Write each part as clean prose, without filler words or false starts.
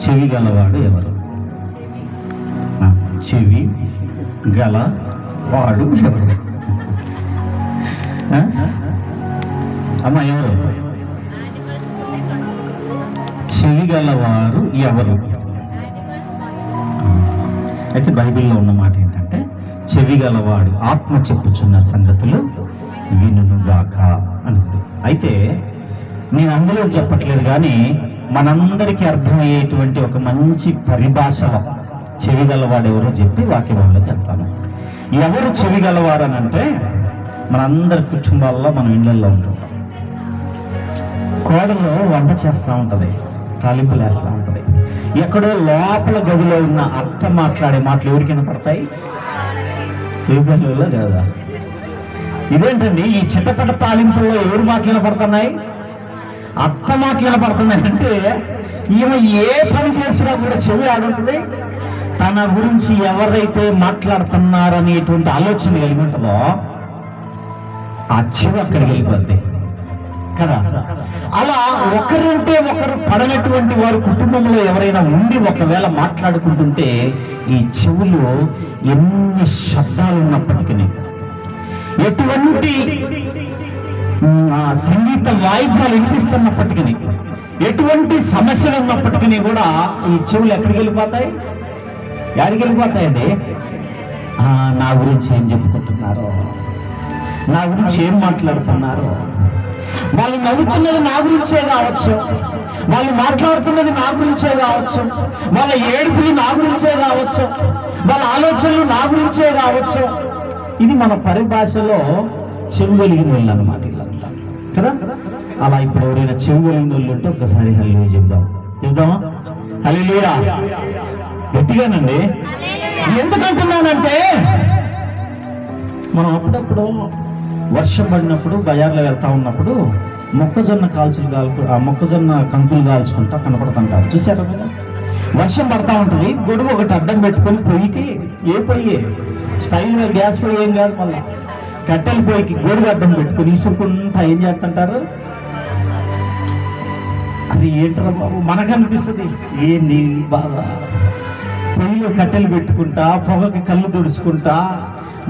చెవి గలవాడు ఎవరు? చెవి గలవాడు ఎవరు? అమ్మ ఎవరు? చెవి గలవారు ఎవరు? అయితే బైబిల్లో ఉన్న మాట ఏంటంటే, చెవి గలవాడు ఆత్మ చెప్పుచున్న సంగతులు వినుగాక అన్నది. అయితే నేను అందులో చెప్పట్లేదు, కానీ మనందరికీ అర్థమయ్యేటువంటి ఒక మంచి పరిభాషలో చెవి గలవాడు ఎవరో చెప్పి వాక్యంలోకి వెళ్తాను. ఎవరు చెవి గలవారు అని అంటే, మనందరి కుటుంబాల్లో మనం ఇళ్ళల్లో ఉంటుంటాం. కోడలో వంట చేస్తూ ఉంటుంది, తాలింపులు వేస్తూ ఉంటుంది. ఎక్కడో లోపల గదిలో ఉన్న అత్త మాట్లాడే మాటలు ఎవరికైనా పడతాయి? చెవి గలలో కదా. ఇదేంటండి, ఈ చిట్టపట్ట తాలింపుల్లో ఎవరు మాటలు పడుతున్నాయి? అత్త మాటలు పడుతున్నాయి. అంటే ఈమె ఏ పని చేసినా కూడా చెవి ఆడుంటుంది. తన గురించి ఎవరైతే మాట్లాడుతున్నారనేటువంటి ఆలోచన కలిగి ఉంటుందో ఆ చెవి అక్కడికి వెళ్ళిపోద్ది కదా. అలా ఒకరంటే ఒకరు పడనటువంటి వారు కుటుంబంలో ఎవరైనా ఉండి ఒకవేళ మాట్లాడుకుంటుంటే ఈ చెవులు ఎన్ని శబ్దాలు ఉన్నప్పటికీ, ఎటువంటి సంగీత వాయిద్యాలు వినిపిస్తున్నప్పటికీ, ఎటువంటి సమస్యలు ఉన్నప్పటికీ కూడా ఈ చెవులు ఎక్కడికి వెళ్ళిపోతాయి? ఎక్కడికి వెళ్ళిపోతాయండి? నా గురించి ఏం చెప్పుకుంటున్నారో, నా గురించి ఏం మాట్లాడుతున్నారో, వాళ్ళు నవ్వుతున్నది నా గురించే కావచ్చు, వాళ్ళు మాట్లాడుతున్నది నా గురించే కావచ్చు, వాళ్ళ ఏడుపులు నా గురించే కావచ్చు, వాళ్ళ ఆలోచనలు నా గురించే కావచ్చు. ఇది మన పరిభాషలో చెవి కలిగిన వాళ్ళు అన్నమాట వీళ్ళంతా కదా. అలా ఇప్పుడు ఎవరైనా చెవి కలిగిన వాళ్ళు ఉంటే ఒక్కసారి హల్లెలూయా చెప్దామా? హల్లెలూయా గట్టిగానండి. ఎందుకంటున్నానంటే, మనం అప్పుడప్పుడు వర్షం పడినప్పుడు బజార్లో వెళ్తా ఉన్నప్పుడు మొక్కజొన్న కంకులు కాల్చుకుంటా కనపడుతుంటారు, చూసారా మీరు? వర్షం పడతా ఉంటుంది, గొడుగు ఒకటి అడ్డం పెట్టుకొని పొయ్యికి, ఏ పొయ్యి స్టైల్గా గ్యాస్ పొయ్యి ఏం కాదు, మళ్ళీ కట్టెల పొయ్యికి గొడుగు అడ్డం పెట్టుకొని ఇసుకుంటా ఏం చేస్తుంటారు? అది ఏంటరా బాబు మనకు అనిపిస్తుంది, ఏంది బాగా పొయ్యిలో కట్టెలు పెట్టుకుంటా, పొగకి కళ్ళు తుడుచుకుంటా,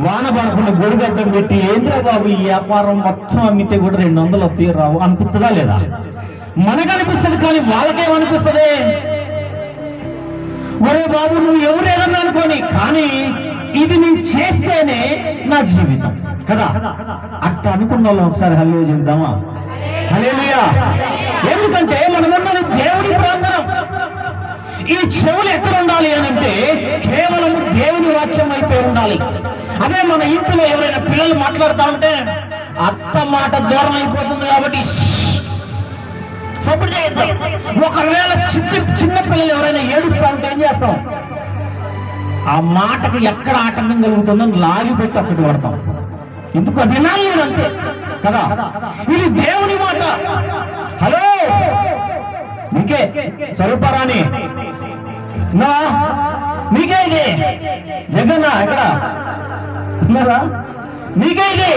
వాన పడకుండా గొడుగడ్డం పెట్టి, ఏంద్రా బాబు ఈ వ్యాపారం మొత్తం అమ్మితే కూడా 200 వస్తాయి రావు అనిపిస్తుందా లేదా? మనకు అనిపిస్తుంది, కానీ వాళ్ళకేమనిపిస్తుంది? ఒరే బాబు నువ్వు ఎవరేదన్నా అనుకోని, కానీ ఇది నేను చేస్తేనే నా జీవితం కదా. అట్ట అనుకున్న వాళ్ళు ఒకసారి హల్లెలూయా చెప్దామా? హల్లెలూయా. ఎందుకంటే మనమున్నది దేవుడి ప్రాంగణం. ఈ చెవులు ఎక్కడ ఉండాలి అని అంటే, కేవలం దేవుని వాక్యం అయిపోయి ఉండాలి. అదే మన ఇంట్లో ఎవరైనా పిల్లలు మాట్లాడుతూ ఉంటే అత్త మాట దూరం అయిపోతుంది కాబట్టి సపోర్ట్ చేద్దాం. ఒకవేళ చిన్న పిల్లలు ఎవరైనా ఏడుస్తూ ఉంటే ఏం చేస్తాం? ఆ మాటకు ఎక్కడ ఆటంకం కలుగుతుందో లాగి పెట్టి అక్కడికి పడతాం. ఎందుకు? అది వినాలి అంతే కదా. ఇది దేవుని మాట. హలో మీకే స్వరూపరాణి మీకే ఇది జగన్నా ఎక్కడ ఉన్నారా? మీకే ఇది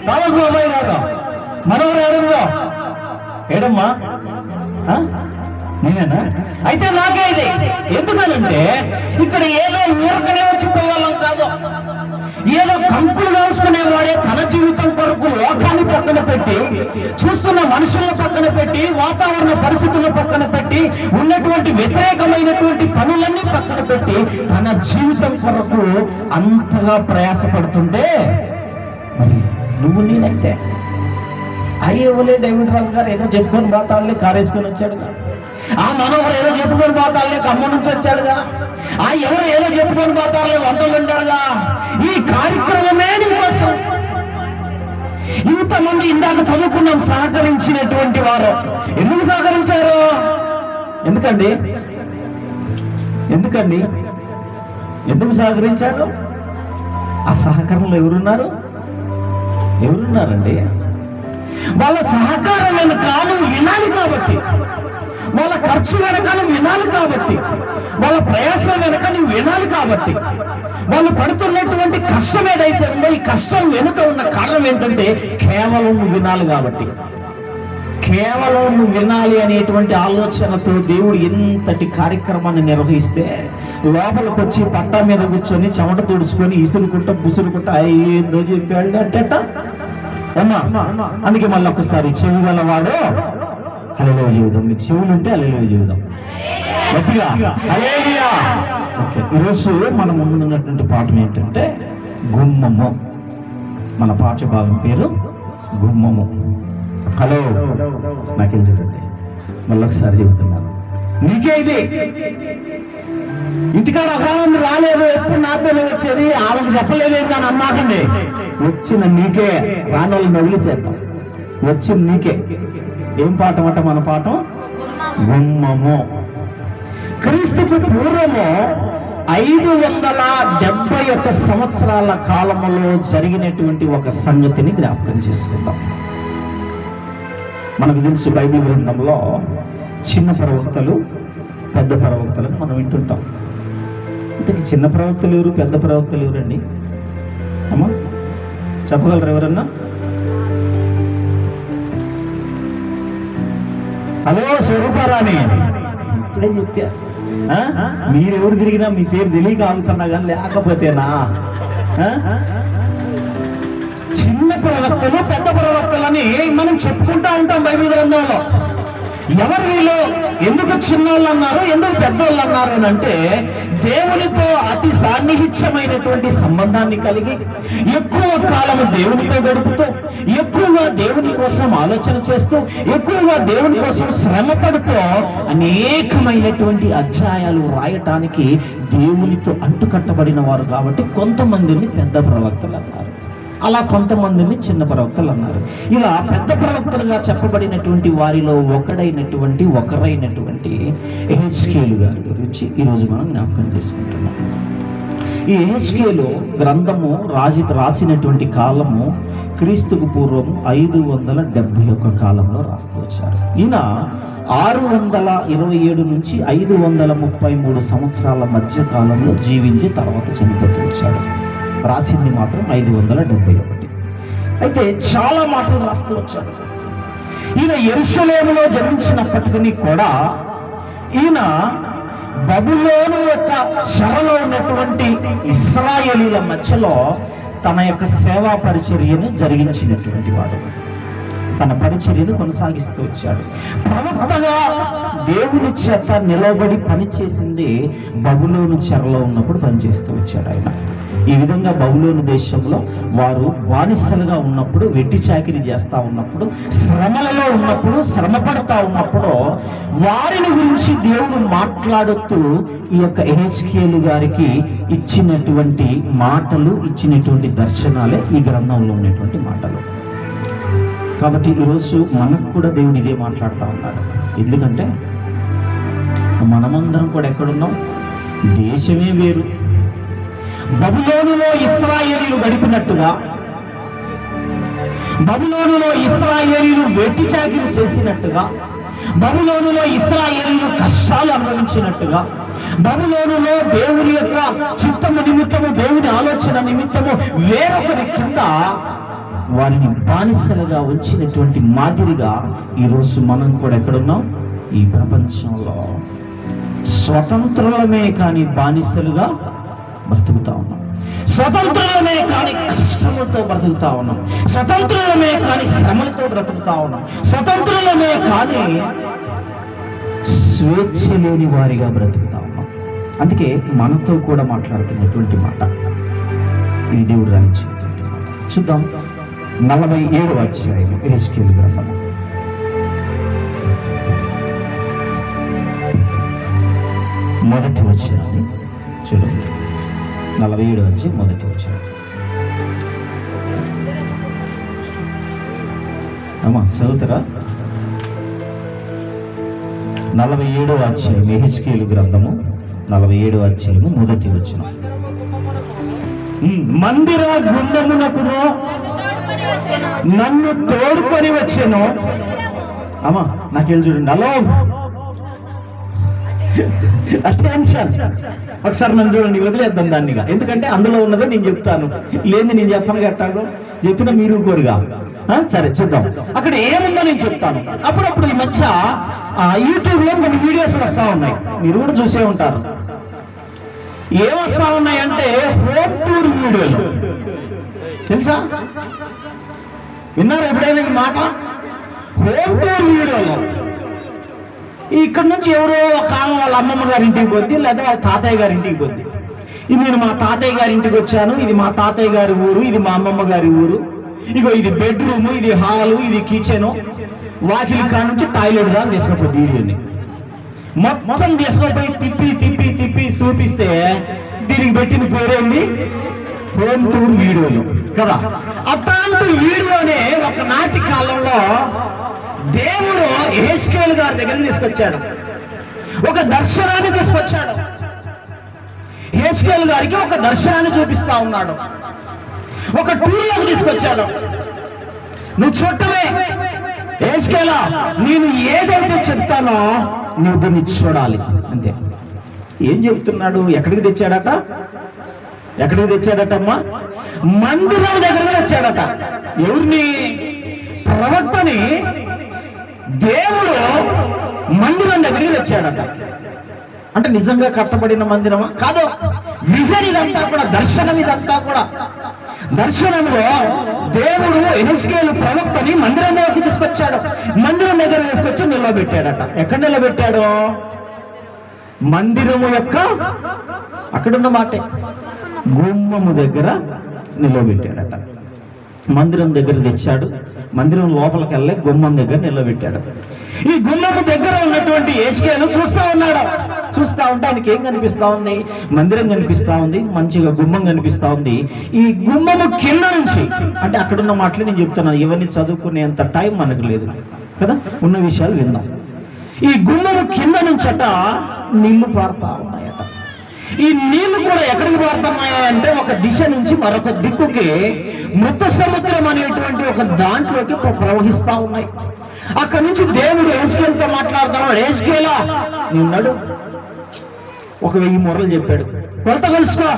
థామస్ బాబాయ్ గారు మనవరు ఏడుగులో ఏడమ్మా నేనేనా? అయితే నాకే ఇది. ఎందుకనంటే ఇక్కడ ఏదో ఊరకనే వచ్చిపోవాలం కాదు, ఏదో కంకులు కాల్చుకునేవాడే తన జీవితం కొరకు లోకాన్ని పక్కన పెట్టి, చూస్తున్న మనుషుల పక్కన పెట్టి, వాతావరణ పరిస్థితుల పక్కన పెట్టి, ఉన్నటువంటి వ్యతిరేకమైనటువంటి పనులన్నీ పక్కన పెట్టి తన జీవితం కొరకు అంతగా ప్రయాసపడుతుంటే, మరి నువ్వు నేనైతే అయ్యేవలే డేవిడ్ రాజు గారు ఏదో చెప్పుకొని పోతాళ్ళే కారేసుకొని వచ్చాడుగా, ఆ మనోహర్ ఏదో చెప్పుకొని పోతాళ్ళే ఖమ్మం నుంచి వచ్చాడుగా, ఆ ఎవరు ఏదో చెప్పుకొని పోతారులే వంటలు ఉంటారుగా. ఈ కార్యక్రమమే నీకోసం. ఇంతమంది ఇందాక చదువుకున్నాం సహకరించినటువంటి వారు ఎందుకు సహకరించారు? ఎందుకండి ఎందుకు సహకరించారు? ఆ సహకారంలో ఎవరున్నారండి? వాళ్ళ సహకారం వెనుక నువ్వు వినాలి కాబట్టి, వాళ్ళ ఖర్చు వెనక నువ్వు వినాలి కాబట్టి, వాళ్ళ ప్రయాసం వెనక నువ్వు వినాలి కాబట్టి, వాళ్ళు పడుతున్నటువంటి కష్టం ఏదైతే ఉందో ఈ కష్టం వెనుక ఉన్న కారణం ఏంటంటే కేవలం నువ్వు వినాలి కాబట్టి. కేవలం నువ్వు వినాలి అనేటువంటి ఆలోచనతో దేవుడు ఎంతటి కార్యక్రమాన్ని నిర్వహిస్తే లోపలికి వచ్చి పట్టా మీద కూర్చొని చెమట తుడుచుకొని ఇసురుకుంటా బుసురుకుంటా ఏందో చెప్పాడు అంటేట అమ్మా. అందుకే మళ్ళీ ఒక్కసారి చెవి గలవాడు హల్లెలూయా జీవితం. మీకు చెవులు ఉంటే హల్లెలూయా జీవితం గట్టిగా హల్లెలూయా. ఓకే, ఈరోజు మన ముందు ఉన్నటువంటి పాఠం ఏంటంటే గుమ్మము. మన పాఠ్య భాగం పేరు గుమ్మము. హలో, నాకేం చూడండి, మళ్ళీ ఒకసారి చెబుతున్నాను. నీకే ఇది ఇంటికాడ అకాలం రాలేదు, ఎప్పుడు నాతోనే వచ్చేది, ఆమెకు చెప్పలేదేంటి అని అన్నాకండి. వచ్చిన నీకే, రాని వాళ్ళు నవ్వులు చేద్దాం. వచ్చిన నీకే. ఏం పాఠం అంట మన పాఠం? గుమ్మము. క్రీస్తుకు పూర్వము 571 సంవత్సరాల కాలంలో జరిగినటువంటి ఒక సంగతిని జ్ఞాపకం చేసుకుందాం. మనకు తెలుసు బైబిల్ గ్రంథంలో చిన్న ప్రవక్తలు, పెద్ద ప్రవక్తలను మనం వింటుంటాం. ఇంతకీ చిన్న ప్రవక్తలు ఎవరు, పెద్ద ప్రవక్తలు ఎవరండి? అమ్మా చెప్పగలరు ఎవరన్నా? హలో స్వరూపారాణి, ఇప్పుడే చెప్పా. మీరెవరు తిరిగినా మీ పేరు తెలియక ఆగుతున్నా కానీ లేకపోతేనా? చిన్న ప్రవక్తలు, పెద్ద ప్రవక్తలని మనం చెప్పుకుంటా ఉంటాం బైబిల్ గ్రంథంలో. ఎవరు వీళ్ళు? ఎందుకు చిన్నోళ్ళు అన్నారు, ఎందుకు పెద్దోళ్ళు అన్నారు అని అంటే, దేవునితో అతి సాన్నిహిత్యమైనటువంటి సంబంధాన్ని కలిగి ఎక్కువ కాలము దేవునితో గడుపుతూ, ఎక్కువగా దేవుని కోసం ఆలోచన చేస్తూ, ఎక్కువగా దేవుని కోసం శ్రమ పడుతూ అనేకమైనటువంటి అధ్యాయాలు రాయటానికి దేవునితో అంటుకట్టబడిన వారు కాబట్టి కొంతమందిని పెద్ద ప్రవక్తలు అన్నారు, అలా కొంతమందిని చిన్న ప్రవక్తలు అన్నారు. ఇలా పెద్ద ప్రవక్తలుగా చెప్పబడినటువంటి వారిలో ఒకరైనటువంటి యెహెజ్కేలు గారి గురించి ఈరోజు మనం జ్ఞాపకం చేసుకుంటున్నాం. ఈ యెహెజ్కేలు గ్రంథము రాసినటువంటి కాలము క్రీస్తుకు పూర్వం 571 కాలంలో రాస్తూ వచ్చారు. ఈయన 627 నుంచి 533 సంవత్సరాల మధ్య కాలంలో జీవించి తర్వాత చనిపోతూ వచ్చాడు. రాసింది మాత్రం 571. అయితే చాలా మాటలు రాస్తూ వచ్చాడు. ఈయన యెరూషలేములో జన్మించినప్పటికీ కూడా ఈయన బబులోను యొక్క చెరలో ఉన్నటువంటి ఇశ్రాయేలీల మధ్యలో తన యొక్క సేవా పరిచర్యను జరిగించినటువంటి వాడు. తన పరిచర్యను కొనసాగిస్తూ వచ్చాడు. ప్రవక్తగా దేవుని చేత నిలబడి పనిచేసింది బబులోను చెరలో ఉన్నప్పుడు పనిచేస్తూ వచ్చాడు ఆయన. ఈ విధంగా బబులోను దేశంలో వారు బానిసలుగా ఉన్నప్పుడు, వెట్టి చాకిరీ చేస్తూ ఉన్నప్పుడు, శ్రమలలో ఉన్నప్పుడు, శ్రమ పడుతూ ఉన్నప్పుడు వారిని గురించి దేవుడు మాట్లాడుతూ ఈ యొక్క యెహెజ్కేలు గారికి ఇచ్చినటువంటి మాటలు, ఇచ్చినటువంటి దర్శనాలే ఈ గ్రంథంలో ఉన్నటువంటి మాటలు. కాబట్టి ఈరోజు మనకు కూడా దేవుడు ఇదే మాట్లాడుతూ ఉన్నాడు. ఎందుకంటే మనమందరం కూడా ఎక్కడున్నాం? దేశమే వేరు. బబులోనులో ఇశ్రాయేలీలు గడిపినట్టుగా, బబులోనులో ఇశ్రాయేలీలు వెట్టి చాకిరీ చేసినట్టుగా, బబులోనులో ఇశ్రాయేలీలు కష్టాలు అనుభవించినట్టుగా, బబులోనులో దేవుని యొక్క చిత్తము నిమిత్తము, దేవుని ఆలోచన నిమిత్తము వేరొకరి కింద వారిని బానిసలుగా ఉంచినటువంటి మాదిరిగా ఈరోజు మనం కూడా ఎక్కడున్నాం? ఈ ప్రపంచంలో స్వతంత్రులమే కానీ బానిసలుగా బ్రతుకుతా ఉన్నాం. స్వతంత్రులమే కానీ కష్టములతో బ్రతుకుతా ఉన్నాం. స్వతంత్రులమే కానీ శ్రమలతో బ్రతుకుతా ఉన్నాం. స్వతంత్రులమే కానీ స్వేచ్ఛ లేని వారిగా బ్రతుకుతా ఉన్నాం. అందుకే మనతో కూడా మాట్లాడుతున్నటువంటి మాట ఇది దేవుడు రాయించినటువంటి మాట. చూద్దాం 47వ అధ్యాయం యెహెజ్కేలు గ్రంథము. మొదటి వచనాన్ని చూడండి. 47వ అధ్యాయం మొదటి వచనం. అమ్మా చదువుతారా? 47వ అధ్యాయం యెహెజ్కేలు గ్రంథము 47వ అధ్యాయము మొదటి వచనం. మందిర గుండమునకును నన్ను తోడుకొని వచ్చాను. అమ్మా నాకెళ్ళి చూడండి. హలో అటెన్షన్, ఒకసారి నన్ను చూడండి. వదిలేద్దాం దాన్నిగా, ఎందుకంటే అందులో ఉన్నదే నేను చెప్తాను, లేని నేను చెప్పను. గట్టాగో చెప్పిన మీరు కోరుగా సరే చూద్దాం అక్కడ ఏముందో నేను చెప్తాను. అప్పుడప్పుడు ఈ మధ్య యూట్యూబ్ లో కొన్ని వీడియోస్ వస్తా ఉన్నాయి, మీరు కూడా చూసే ఉంటారు. ఏం వస్తా ఉన్నాయంటే హోమ్ టూర్ వీడియోలు. తెలుసా, విన్నారు ఎప్పుడైనా ఈ మాట? హోమ్ టూర్ వీడియోలో ఇక్కడ నుంచి ఎవరో ఒక ఆమె వాళ్ళ అమ్మమ్మ గారి ఇంటికి పోద్ది, లేదా వాళ్ళ తాతయ్య గారి ఇంటికి పోద్ది. ఇది నేను మా తాతయ్య గారి ఇంటికి వచ్చాను, ఇది మా తాతయ్య గారి ఊరు, ఇది మా అమ్మమ్మ గారి ఊరు, ఇగో ఇది బెడ్రూమ్, ఇది హాలు, ఇది కిచెన్, వాకిలి కాడ నుంచి టాయిలెట్ దాకా తీసుకుపోద్ది. వీడియోని మొత్తం తీసుకుపోయి తిప్పి తిప్పి తిప్పి చూపిస్తే దీనికి పెట్టిన పేరేంది? హోమ్ టూర్ వీడియోలు కదా. అట్లాంటి వీడియోనే ఒకనాటి కాలంలో దేవుడు యెహెజ్కేలు గారి దగ్గరికి తీసుకొచ్చాడు, ఒక దర్శనాన్ని తీసుకొచ్చాడు. యెహెజ్కేలు గారికి ఒక దర్శనాన్ని చూపిస్తా ఉన్నాడు, ఒక టూర్లోకి తీసుకొచ్చాడు. నువ్వు చూడటమే, యెహెజ్కేలా నేను ఏదైతే చెప్తానో నువ్వు దీన్ని చూడాలి అంతే. ఏం చెప్తున్నాడు? ఎక్కడికి తెచ్చాడట? ఎక్కడికి తెచ్చాడటమ్మా? మందిరం దగ్గరికి తెచ్చాడట. ఎవరిని? ప్రవక్తని దేవుడు మందిరం దగ్గరికి తెచ్చాడట. అంటే నిజంగా కట్టబడిన మందిరమా? కాదు, విజన్ ఇదంతా కూడా, దర్శనం ఇదంతా కూడా. దర్శనంలో దేవుడు యెహెజ్కేలు ప్రవక్తని మందిరం దగ్గరికి తీసుకొచ్చాడు. మందిరం దగ్గర తీసుకొచ్చి నిలబెట్టాడట. ఎక్కడ నిలబెట్టాడు? మందిరము యొక్క అక్కడున్న మాటే గుమ్మము దగ్గర నిలబెట్టాడట. మందిరం దగ్గర తెచ్చాడు, మందిరం లోపలికి వెళ్ళే గుమ్మం దగ్గర నిలబెట్టాడు. ఈ గుమ్మము దగ్గర ఉన్నటువంటి యెహెజ్కేలు చూస్తా ఉన్నాడు. చూస్తా ఉంటే ఆయనకి ఏం కనిపిస్తా ఉంది? మందిరం కనిపిస్తా ఉంది, మంచిగా గుమ్మం కనిపిస్తా ఉంది. ఈ గుమ్మము కింద నుంచి, అంటే అక్కడున్న మాటలు నేను చెప్తున్నాను, ఇవన్నీ చదువుకునేంత టైం మనకు లేదు కదా, ఉన్న విషయాలు విందాం. ఈ గుమ్మము కింద నుంచట నీళ్లు పారుతా ఉన్నాయట. ఈ నీళ్లు కూడా ఎక్కడికి పారుతున్నాయంటే ఒక దిశ నుంచి మరొక దిక్కుకి మృత సముద్రం అనేటువంటి ఒక దాంట్లోకి ప్రవహిస్తా ఉన్నాయి. అక్కడి నుంచి దేవుడు యెహెజ్కేలుతో మాట్లాడుతున్నాడు. యెహెజ్కేలా నువ్వు నడు. 1000 మొరలు చెప్పాడు. కొలత కలుసుకో,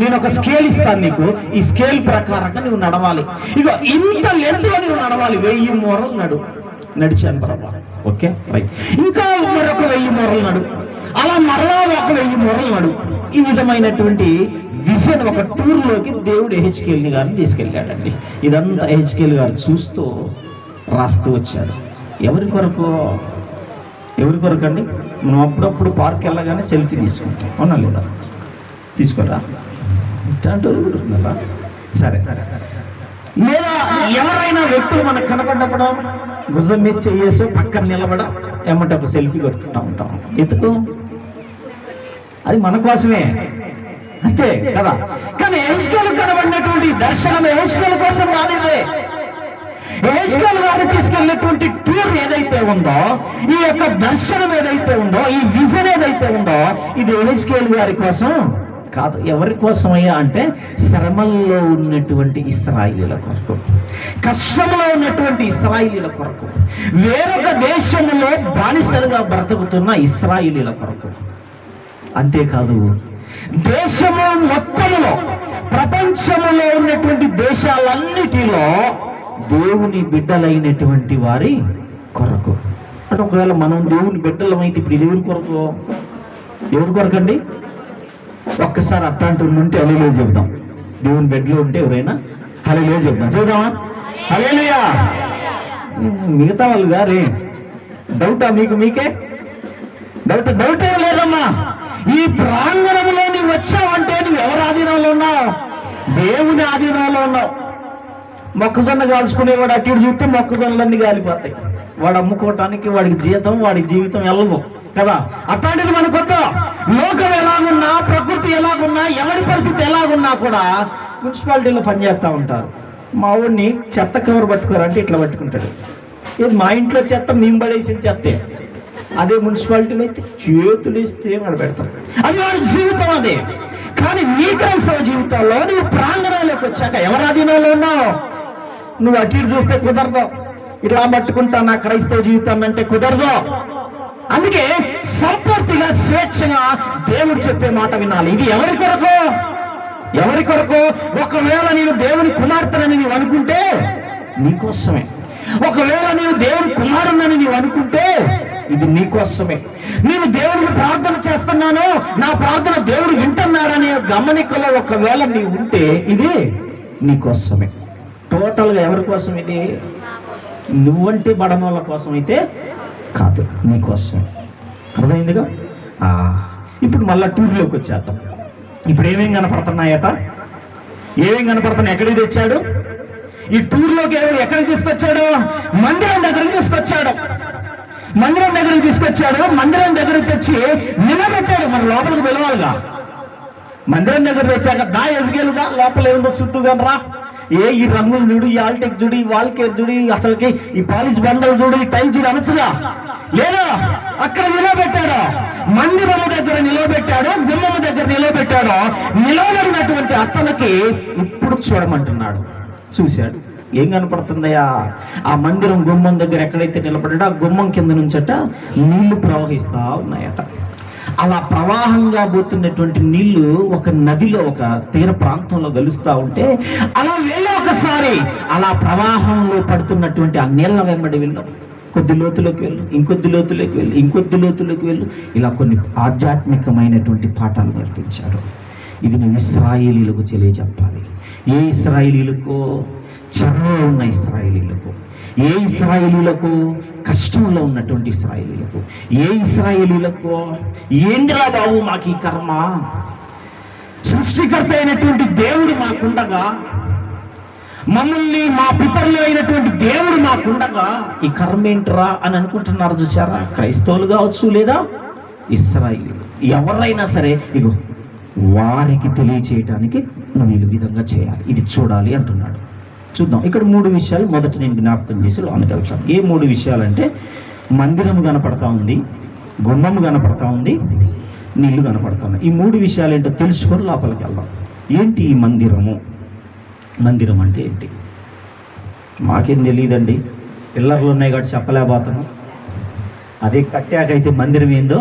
నేను ఒక స్కేల్ ఇస్తాను నీకు, ఈ స్కేల్ ప్రకారంగా నువ్వు నడవాలి. ఇగో ఇంత ఎత్తులో నువ్వు నడవాలి. 1000 మొరలు నడు. నడిచాను ప్రభా, ఓకే రైట్. ఇంకా మరొక 1000 మొరలు నడు. అలా మరలా ఒక 1000 మొరలు నడు. ఈ విధమైనటువంటి విజన్ ఒక టూర్లోకి దేవుడు యెహెజ్కేలు గారిని తీసుకెళ్ళాడండి. ఇదంతా యెహెజ్కేలు గారు చూస్తూ రాస్తూ వచ్చాడు. ఎవరి కొరకు? ఎవరి కొరకు అండి? మనం అప్పుడప్పుడు పార్క్ వెళ్ళగానే సెల్ఫీ తీసుకుంటాం, అవునా లేదా? తీసుకోరా, సరే. లేదా ఎవరైనా వ్యక్తులు మనకు కనపడ్డప్పుడు భుజం మీద చేయేసి పక్కన నిలబడం, ఏమంటే ఒక సెల్ఫీ కొట్టుకుంటా ఉంటాం. ఎందుకు? అది మన కోసమే, అంతే కదా. కానీ యెహెజ్కేలు కనబడినటువంటి దర్శనం యెహెజ్కేలు కోసం రాలేదే. యెహెజ్కేలు గారు తీసుకెళ్ళినటువంటి టూర్ ఏదైతే ఉందో, ఈ యొక్క దర్శనం ఏదైతే ఉందో, ఈ విజన్ ఏదైతే ఉందో, ఇది యెహెజ్కేలు గారి కోసం కాదు. ఎవరి కోసమయ్యా అంటే శ్రమల్లో ఉన్నటువంటి ఇశ్రాయేలీయుల కొరకు, కష్టంలో ఉన్నటువంటి ఇశ్రాయేలీయుల కొరకు, వేరొక దేశంలో బానిసలుగా బ్రతుకుతున్న ఇశ్రాయేలీయుల కొరకు. అంతేకాదు, దేశము మొత్తములో, ప్రపంచములో ఉన్నటువంటి దేశాలన్నిటిలో దేవుని బిడ్డలైనటువంటి వారి కొరకు. అంటే ఒకవేళ మనం దేవుని బిడ్డలమైతే ఇప్పుడు ఇది ఎవరి కొరకు? ఎవరి కొరకు అండి? ఒక్కసారి అట్లాంటి ఉంటే హల్లెలూయా చెబుదాం. దేవుని బిడ్డలో ఉంటే ఎవరైనా హల్లెలూయా చెబుదాం. చెబుదామా? హల్లెలూయా. మిగతా వాళ్ళు గారే డౌటా? మీకే డౌట్ ఏం లేదమ్మా. ఈ ప్రాంగణంలో నువ్వు వచ్చావంటే నువ్వు ఎవరి ఆధీనంలో ఉన్నావు? దేవుని ఆధీనంలో ఉన్నావు. మొక్కజొన్న కాల్చుకునేవాడు అటు ఇటు చూస్తే మొక్కజొన్నలన్నీ కాలిపోతాయి. వాడు అమ్ముకోవటానికి వాడికి జీతం, వాడి జీవితం వెళ్ళదు కదా. అట్లాంటిది మనకొద్దు. లోకం ఎలాగున్నా, ప్రకృతి ఎలాగున్నా, ఎవరి పరిస్థితి ఎలాగున్నా కూడా మున్సిపాలిటీలో పనిచేస్తూ ఉంటారు. మా ఊడిని చెత్త కవర్ పట్టుకోరంటే ఇట్లా పట్టుకుంటాడు. ఇది మా ఇంట్లో చెత్త మేము పడేసిన చెత్తే. అదే మున్సిపాలిటీలో అయితే చేతులు ఇస్తే వాడు పెడతారు. అది వాడి జీవితం అదే. కానీ నీ క్రైస్తవ జీవితంలో నువ్వు ప్రాంగణంలోకి వచ్చాక ఎవరి ఆధీనంలో ఉన్నావు? నువ్వు అటు ఇటు చూస్తే కుదరదు. ఇట్లా పట్టుకుంటా నా క్రైస్తవ జీవితాన్ని అంటే కుదరదు. అందుకే సంపూర్తిగా స్వేచ్ఛగా దేవుడు చెప్పే మాట వినాలి. ఇది ఎవరి కొరకు? ఎవరి కొరకు? ఒకవేళ నేను దేవుని కుమార్తెనని నీవు అనుకుంటే నీకోసమే. ఒకవేళ నేను దేవుని కుమారుణ్ణని నీవు అనుకుంటే ఇది నీకోసమే. నేను దేవుడికి ప్రార్థన చేస్తున్నాను, నా ప్రార్థన దేవుడు వింటున్నాడనే గమనికలో ఒకవేళ నీవు ఉంటే ఇది నీకోసమే. టోటల్గా ఎవరి కోసం ఇది? నువ్వంటే బడమోళ్ళ కోసం అయితే కాదు, నీకోసమే. అర్థమైందిగా? ఇప్పుడు మళ్ళా టూర్లోకి వచ్చేద్దాం. ఇప్పుడు ఏమేం కనపడుతున్నాయట? ఏమేం కనపడుతున్నాయి? ఎక్కడికి తెచ్చాడు? ఈ టూర్లోకి ఎక్కడికి తీసుకొచ్చాడు? మందిరం దగ్గరికి తీసుకొచ్చాడు. మందిరం దగ్గరికి తీసుకొచ్చాడు. మందిరం దగ్గరికి తెచ్చి నిలబెట్టాడు. మన లోపలికి పిలవాలిగా. మందిరం దగ్గర తెచ్చాక దా ఎదిగేలుగా, లోపల ఏముందో శుద్ధుగా రా, ఈ రంగులు చూడు, ఈ ఆల్టెక్ చూడు, ఈ వాల్కేర్ చూడు, అసలుకి ఈ పాలిష్ బండలు చూడు, ఈ టైల్ చూడు అనొచ్చుగా. లేదా అక్కడ నిలబెట్టాడు, మందిరము దగ్గర నిలబెట్టాడు, గుమ్మము దగ్గర నిలబెట్టాడు. నిలబడినటువంటి అతనికి ఇప్పుడు చూడమంటున్నాడు. చూశాడు. ఏం కనపడుతుందయ్యా? ఆ మందిరం గుమ్మం దగ్గర ఎక్కడైతే నిలబడ్డాడో ఆ గుమ్మం కింద నుంచట నీళ్లు ప్రవహిస్తా ఉన్నాయట. అలా ప్రవాహంగా పోతున్నటువంటి నీళ్లు ఒక నదిలో, ఒక తీర ప్రాంతంలో కలుస్తా ఉంటే అలా వెళ్ళి ఒకసారి అలా ప్రవాహంలో పడుతున్నటువంటి ఆ నీళ్ల వెంబడి వెళ్ళాం. కొద్ది లోతులోకి వెళ్ళు, ఇంకొద్ది లోతులోకి వెళ్ళు, ఇంకొద్ది లోతులోకి వెళ్ళు. ఇలా కొన్ని ఆధ్యాత్మికమైనటువంటి పాఠాలు నేర్పించాడు. ఇది నువ్వు ఇశ్రాయేలీలకు తెలియజెప్పాలి. ఏ ఇశ్రాయేలీలకు? చెరలో ఉన్న ఇశ్రాయేలీలకు. ఏ ఇశ్రాయేలీలకు? కష్టంలో ఉన్నటువంటి ఇశ్రాయేలీలకు. ఏ ఇశ్రాయేలీలకు? ఏందిరా బాబు మాకు ఈ కర్మ, సృష్టికర్త అయినటువంటి దేవుడు మాకుండగా, మమ్మల్ని మా పితరులు అయినటువంటి దేవుడు మాకుండగా ఈ కర్మ ఏంట్రా అని అనుకుంటున్నారు. చూసారా? క్రైస్తవులు కావచ్చు, లేదా ఇశ్రాయేలీలు, ఎవరైనా సరే ఇగో వారికి తెలియచేయటానికి నువ్వు ఈ విధంగా చేయాలి, ఇది చూడాలి అంటున్నాడు. చూద్దాం. ఇక్కడ 3 విషయాలు మొదట నేను జ్ఞాపకం చేసి లోనికి వెళ్తాను. ఏ 3 విషయాలంటే మందిరము కనపడతా ఉంది, గుమ్మము కనపడతా ఉంది, నీళ్లు కనపడతా ఉన్నాయి. ఈ 3 విషయాలు ఏంటో తెలుసుకొని లోపలికి వెళ్దాం. ఏంటి ఈ మందిరము? మందిరం అంటే ఏంటి? మాకేం తెలియదండి, పిల్లర్లు ఉన్నాయి కాబట్టి చెప్పలేకపోతున్నాం. అదే కట్టాకైతే మందిరం ఏందో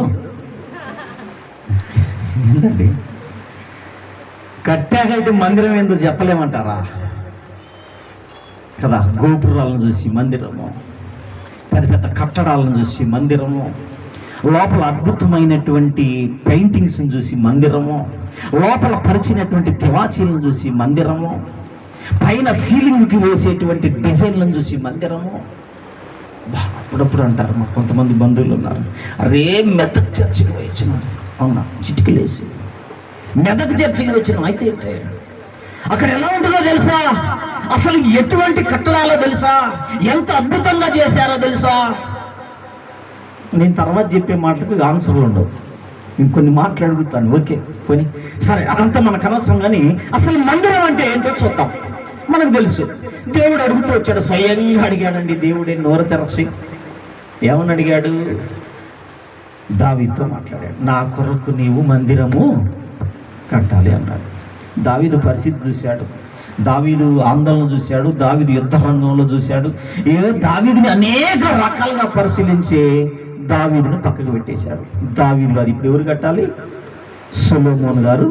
ఏంటండి? కట్టాకైతే మందిరం ఏందో చెప్పలేమంటారా కదా? గోపురాలను చూసి మందిరము, పెద్ద పెద్ద కట్టడాలను చూసి మందిరము, లోపల అద్భుతమైనటువంటి పెయింటింగ్స్ని చూసి మందిరము, లోపల పరిచినటువంటి తివాచీలను చూసి మందిరము, పైన సీలింగ్కి వేసేటువంటి డిజైన్లను చూసి మందిరము. అప్పుడప్పుడు అంటారు, మాకు కొంతమంది బంధువులు ఉన్నారు, అరే మెదక్ చర్చికి వచ్చిన. అవునా? చిటికలేసి మెదక్ చర్చికి వచ్చినాం. అయితే అక్కడ ఎలా ఉంటుందో తెలుసా? అసలు ఎటువంటి కట్టడాలో తెలుసా? ఎంత అద్భుతంగా చేశారో తెలుసా? నేను తర్వాత చెప్పే మాటలకు ఆన్సర్లు ఉండవు, ఇంకొన్ని మాటలు అడుగుతాను. ఓకే పోనీ సరే, అదంతా మనకు అనవసరం. కానీ అసలు మందిరం అంటే ఏంటో చూద్దాం. మనకు తెలుసు, దేవుడు అడుగుతూ వచ్చాడు, స్వయంగా అడిగాడండి దేవుడే నోరు తెరచి. ఏమని అడిగాడు? దావీదుతో మాట్లాడాడు, నా కొరకు నీవు మందిరము కట్టాలి అన్నాడు. దావీదు పరిస్థితి చూశాడు, దావీదు ఆందోళన చూశాడు, దావీదు యుద్ధ రంగంలో చూశాడు. దావీదుని అనేక రకాలుగా పరిశీలించి దావీదుని పక్కకు పెట్టేశాడు. దావీదు అది ఇప్పుడు ఎవరు కట్టాలి? సొలొమోను గారు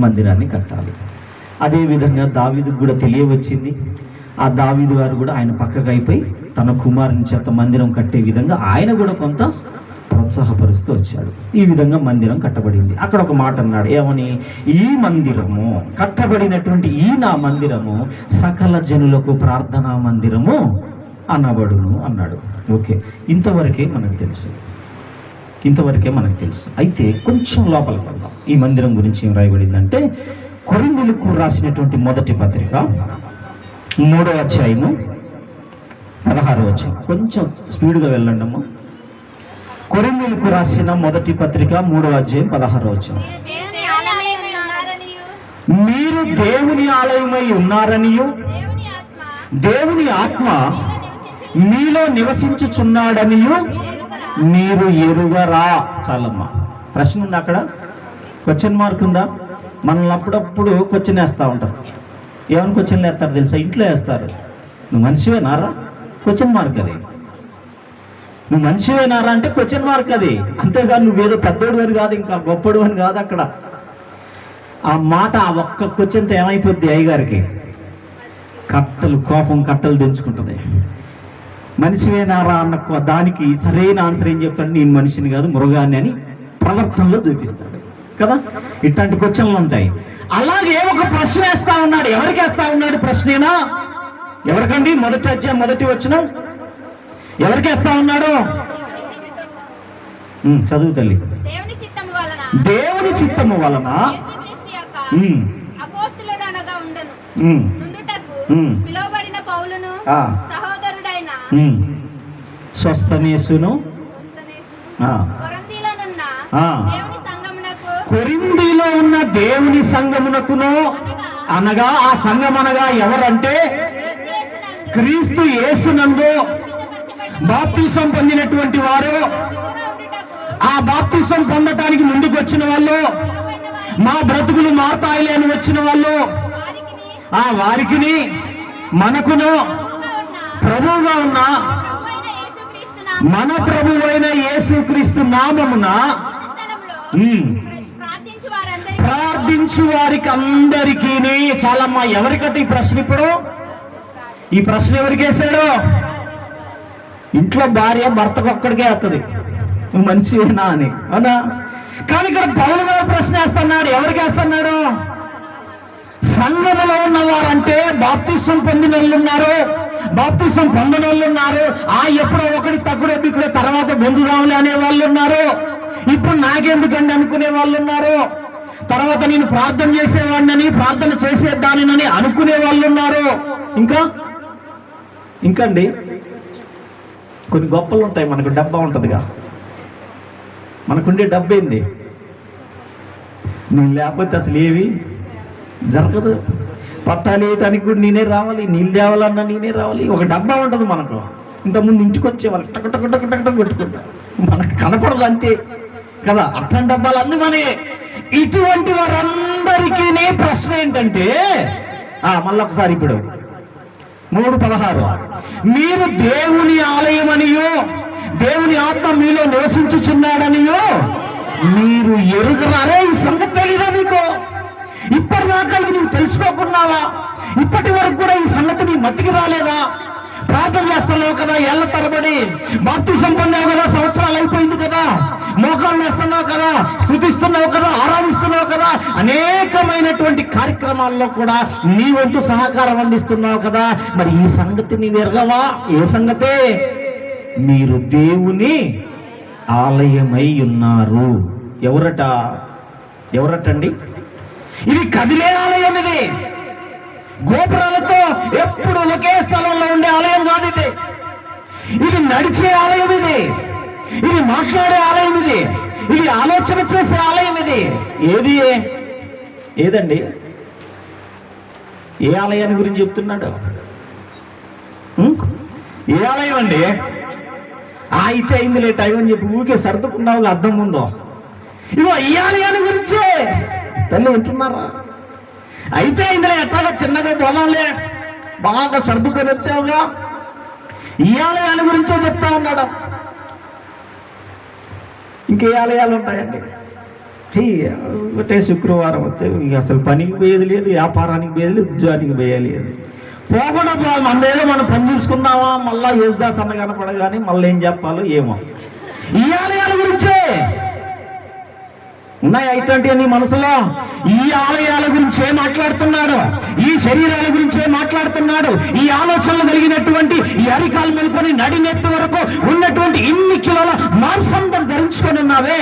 మందిరాన్ని కట్టాలి. అదేవిధంగా దావీదుకు కూడా తెలియవచ్చింది. ఆ దావీదు గారు కూడా ఆయన పక్కకు అయిపోయి తన కుమారుని చేత మందిరం కట్టే విధంగా ఆయన కూడా కొంత ప్రోత్సాహపరుస్తూ వచ్చాడు. ఈ విధంగా మందిరం కట్టబడింది. అక్కడ ఒక మాట అన్నాడు, ఏమని? ఈ మందిరము కట్టబడినటువంటి ఈ నా మందిరము సకల జనులకు ప్రార్థనా మందిరము అనబడును అన్నాడు. ఓకే, ఇంతవరకే మనకు తెలుసు. అయితే కొంచెం లోపలికి వెళ్దాం. ఈ మందిరం గురించి ఏం రాయబడిందంటే, కొరింథీయులకు రాసినటువంటి మొదటి పత్రిక 3వ అధ్యాయము 16వ వచనం. కొంచెం స్పీడ్గా వెళ్ళండి అమ్మా. కొరింథీయులకు రాసిన మొదటి పత్రిక 3వ అధ్యాయం 16వ వచనం. మీరు దేవుని ఆలయమై ఉన్నారనియు దేవుని ఆత్మ మీలో నివసించుచున్నాడనియు మీరు ఎరుగరా. చాలమ్మా. ప్రశ్న ఉందా అక్కడ? క్వశ్చన్ మార్క్ ఉందా? మనల్ని అప్పుడప్పుడు క్వశ్చన్ వేస్తూ ఉంటారు. ఏమని క్వశ్చన్లు వేస్తారు తెలుసా? ఇంట్లో వేస్తారు, నువ్వు మనిషివేనారా? క్వశ్చన్ మార్క్ అది. నువ్వు మనిషివేనారా అంటే క్వశ్చన్ మార్క్ అది. అంతేగాని నువ్వేదో పెద్దోడు అని కాదు, ఇంకా గొప్పడు అని కాదు. అక్కడ ఆ మాట, ఆ ఒక్క క్వశ్చన్తో ఏమైపోద్ది అయ్యగారికి? కోపం కట్టలు తెంచుకుంటుంది. మనిషివేనారా అన్న దానికి సరైన ఆన్సర్ ఏం చెప్తాడు? నేను మనిషిని కాదు మృగాన్ని అని ప్రవర్తనలో చూపిస్తాడు కదా. ఇట్లాంటి క్వశ్చన్లు ఉంటాయి. అలాగే ఒక ప్రశ్న వేస్తా ఉన్నాడు. ఎవరికి వేస్తా ఉన్నాడు ప్రశ్నేనా? ఎవరికండి? మొదటి అధ్యాయం మొదటి వచనం ఎవరికి వేస్తా ఉన్నాడు? చదువు తల్లి. దేవుని చిత్తము వలన స్వస్థనేసును కొరింథీలో ఉన్న దేవుని సంఘమునకును, అనగా ఆ సంఘమనగా ఎవరంటే క్రీస్తు యేసునందు బాప్తిసం పొందినటువంటి వారు, ఆ బాప్తిసం పొందటానికి ముందుకు వచ్చిన వాళ్ళు, మా బ్రతుకులు మారతాయిలే అని వచ్చిన వాళ్ళు, ఆ వారికిని మనకును ప్రభువుగా ఉన్న మన ప్రభువైన యేసుక్రీస్తు నామమున ప్రార్థించు వారికి అందరికీ. చాలమ్మా, ఎవరికట ఈ ప్రశ్న? ఇప్పుడు ఈ ప్రశ్న ఎవరికి వేశాడు? ఇంట్లో భార్య భర్తకు ఒక్కడికే వస్తుంది, నువ్వు మనిషివేనా అని, అవునా? కానీ ఇక్కడ పౌలు గారు ప్రశ్న వేస్తున్నాడు. ఎవరికి వేస్తున్నాడు? సంఘములో ఉన్నవారంటే బాప్తిసం పొందిన వాళ్ళు ఉన్నారు, బాప్తిసం పొందిన వాళ్ళు ఉన్నారు, ఎప్పుడో ఒకటి తక్కువ ఇక్కడ తర్వాత బంధురాములు అనే వాళ్ళు ఉన్నారు, ఇప్పుడు నాకెందుకండి అనుకునే వాళ్ళు ఉన్నారు, తర్వాత నేను ప్రార్థన చేసేవాడినని ప్రార్థన చేసేదానినని అనుకునే వాళ్ళు ఉన్నారు. ఇంకా అండి కొన్ని గొప్పలు ఉంటాయి. మనకు డబ్బా ఉంటుందిగా, మనకుండే డబ్బేంది? నేను లేకపోతే అసలు ఏవి జరగదు. పట్టాలు వేయటానికి కూడా నేనే రావాలి, నీళ్ళు తేవాలన్నా నేనే రావాలి. ఒక డబ్బా ఉంటుంది మనకు. ఇంతకుముందు ఇంటికి వచ్చేవాళ్ళు టక్ టక్ టక్ టక్ టక్ కొట్టుకుంటా, మనకు కనపడదు అంతే కదా. అట్లాంటి డబ్బాలు అన్నీ మనే. ఇటువంటి వారందరికీ ప్రశ్న ఏంటంటే, మళ్ళొకసారి ఇప్పుడు 3:16 మీరు దేవుని ఆలయమనియో దేవుని ఆత్మ మీలో నివసించుచున్నాడనియో మీరు ఎరుగరారే. ఈ సంగతి తెలీదా నీకు? ఇప్పటిదాకా నువ్వు తెలుసుకోకున్నావా? ఇప్పటి వరకు కూడా ఈ సంగతి నీ మతికి రాలేదా? ప్రార్థన చేస్తున్నావు కదా ఏళ్ల తరబడి, బాప్తిసం పొందావు కదా, సంవత్సరాలు అయిపోయింది కదా, మోకాళ్ళు వేస్తున్నావు కదా, స్తుతిస్తున్నావు కదా, ఆరాధిస్తున్నావు కదా, అనేకమైనటువంటి కార్యక్రమాల్లో కూడా నీ వంతు సహకారం అందిస్తున్నావు కదా. మరి ఈ సంగతి నీవు ఎరగవా? ఏ సంగతే? మీరు దేవుని ఆలయమై ఉన్నారు. ఎవరటండి? ఇది కదిలే ఆలయం. ఇది గోపురాలతో ఎప్పుడు ఒకే స్థలంలో ఉండే ఆలయం కాదు. ఇది నడిచే ఆలయం. ఇది మాట్లాడే ఆలయం. ఇది ఆలోచన చేసే ఆలయం. ఏదండి? ఏ ఆలయాన్ని గురించి చెప్తున్నాడు? ఏ ఆలయం అండి? అయితే అయిందిలే టైం అని చెప్పి ఊరికే సర్దుకున్నావు అర్థం ఉందో. ఇగో ఈ ఆలయాన్ని గురించే తల్లి వింటున్నారా? అయితే అయిందిలే, ఎట్లాగా చిన్నగా పోదాంలే, బాగా సర్దుకొని వచ్చావుగా, ఈ ఆలయాన్ని గురించే చెప్తా ఉన్నాడు. ఇంకే ఆలయాలు ఉంటాయండి? ఒకటే శుక్రవారం వస్తే అసలు పనికి పోయేది లేదు, వ్యాపారానికి పోయేది లేదు, ఉద్యోగానికి పోయేది లేదు. పోకుండా మనదేదో మనం పని చూసుకుందామా, మళ్ళా యేసుదాస్ అన్న కనపడగానే మళ్ళీ ఏం చెప్పాలో ఏమో. ఈ ఆలయాల గురించే ఉన్నాయి ఇట్లాంటివి నీ మనసులో. ఈ ఆలయాల గురించే మాట్లాడుతున్నాడు, ఈ శరీరాల గురించే మాట్లాడుతున్నాడు. ఈ ఆలోచనలు కలిగినటువంటి ఈ అరికాలు మెలుకొని నడినెత్తి వరకు ఉన్నటువంటి ఇన్ని కిలోల మాంసం ధరించుకొని ఉన్నావే,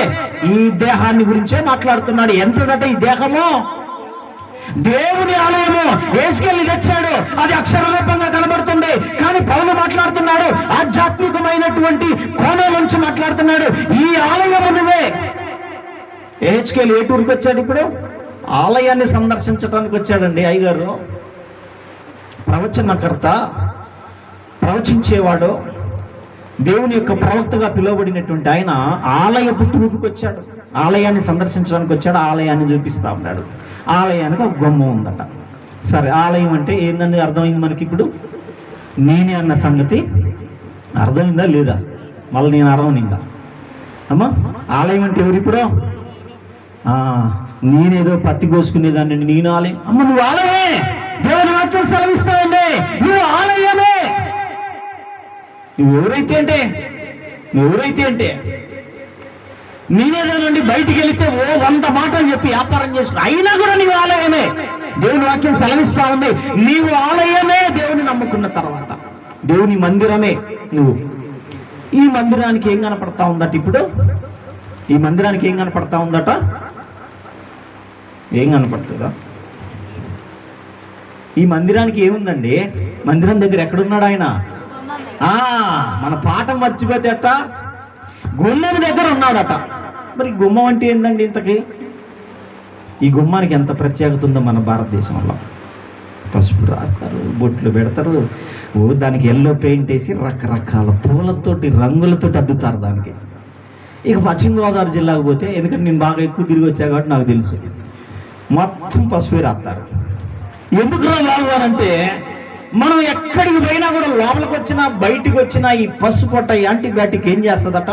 ఈ దేహాన్ని గురించే మాట్లాడుతున్నాడు. ఎంతదట ఈ దేహము? దేవుని ఆలయము. యేసుకెళ్ళి తెచ్చాడు, అది అక్షర రూపంగా కనబడుతుంది. కానీ పౌలు మాట్లాడుతున్నాడు ఆధ్యాత్మికమైనటువంటి కోణం నుంచి మాట్లాడుతున్నాడు. ఈ ఆలయము నువ్వే. యేసుకెళ్ళి ఏ టూర్కి వచ్చాడు? ఇప్పుడు ఆలయాన్ని సందర్శించడానికి వచ్చాడండి. అయ్యగారు ప్రవచనకర్త, ప్రవచించేవాడు, దేవుని యొక్క ప్రవక్తగా పిలువబడినటువంటి ఆయన ఆలయపు టూర్కి వచ్చాడు. ఆలయాన్ని సందర్శించడానికి వచ్చాడు. ఆలయాన్ని చూపిస్తా ఉన్నాడు. ఆలయానికి ఒక గుమ్మం ఉందట. సరే, ఆలయం అంటే ఏందని అర్థమైంది మనకి. ఇప్పుడు నేనే అన్న సంగతి అర్థమైందా లేదా? మళ్ళీ నేను అర్థం ఇంకా అమ్మా. ఆలయం అంటే ఎవరు? ఇప్పుడు నేనేదో పత్తి కోసుకునేదాన్ని నేను ఆలయం. అమ్మ నువ్వు ఆలయమే. దేవుని వాక్యం సెలవిస్తావండి. నువ్వు ఆలయమే. నువ్వెవరైతే అంటే నేనేదో నుండి బయటికి వెళితే 100 మాటలు చెప్పి వ్యాపారం చేసుకుని అయినా కూడా నీవు ఆలయమే. దేవుని వాక్యం సెలవిస్తా ఉంది, నీవు ఆలయమే. దేవుని నమ్ముకున్న తర్వాత దేవుని మందిరమే నువ్వు. ఈ మందిరానికి ఏం కనపడతా ఉందట? ఇప్పుడు ఈ మందిరానికి ఏం కనపడతా ఉందట? ఏం కనపడుతుందా? ఈ మందిరానికి ఏముందండి? మందిరం దగ్గర ఎక్కడున్నాడు ఆయన? మన పాఠం మర్చిపోతే అట్ట గుమ్మం దగ్గర ఉన్నాడట. మరి గుమ్మం అంటే ఏందండి ఇంతకీ? ఈ గుమ్మానికి ఎంత ప్రత్యేకత ఉందో మన భారతదేశంలో. పసుపు రాస్తారు, బొట్లు పెడతారు, దానికి ఎల్లో పెయింట్ వేసి రకరకాల పూలతోటి రంగులతోటి అద్దుతారు దానికి. ఇక పశ్చిమ గోదావరి జిల్లాకు పోతే, ఎందుకంటే నేను బాగా ఎక్కువ తిరిగి వచ్చా కాబట్టి నాకు తెలుసు, మొత్తం పసుపు రాస్తారు. ఎందుకు రావాలంటే మనం ఎక్కడికి పోయినా కూడా లోపలికి వచ్చినా బయటికి వచ్చినా ఈ పసుపు పొట్ట యాంటీబయాటిక్ ఏం చేస్తుందట?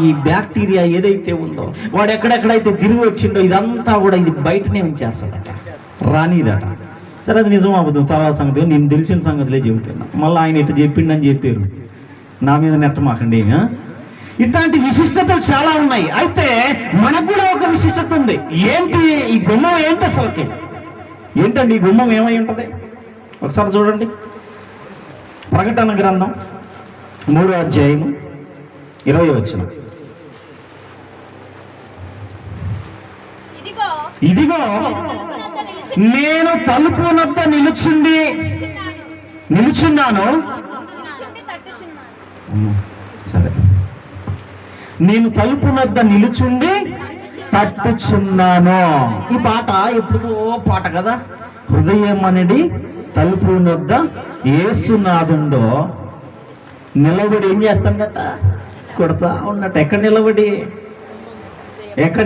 ఈ బ్యాక్టీరియా ఏదైతే ఉందో వాడు ఎక్కడెక్కడైతే తిరిగి వచ్చిండో ఇదంతా కూడా ఇది బయటనే ఉంచేస్తుందట, రానిదట. సరే, అది నిజం అవ్వదు, తర్వాత సంగతి నేను తెలిసిన సంగతిలే చెబుతున్నా. మళ్ళీ ఆయన ఇట్లా చెప్పిండని చెప్పారు, నా మీద నెట్టమాకండి. ఇట్లాంటి విశిష్టతలు చాలా ఉన్నాయి. అయితే మనకు కూడా ఒక విశిష్టత ఉంది. ఏంటి ఈ గుమ్మం? ఏంటి అసలుకి? ఏంటండి ఈ గుమ్మం? ఏమై ఉంటుంది? ఒకసారి చూడండి, ప్రకటన గ్రంథం 3వ అధ్యాయము 20వ వచనం. ఇదిగో నేను తలుపు వద్ద నిలుచున్నాను. సరే, నేను తలుపు వద్ద నిలుచుండి తట్టుచున్నాను. ఈ పాట ఎప్పుడో పాట కదా. హృదయం అనేది తలుపు వద్ద యేసునాథుండో నిలబడి ఏం చేస్తాడట? కొడతా ఉన్నట్టు. ఎక్కడ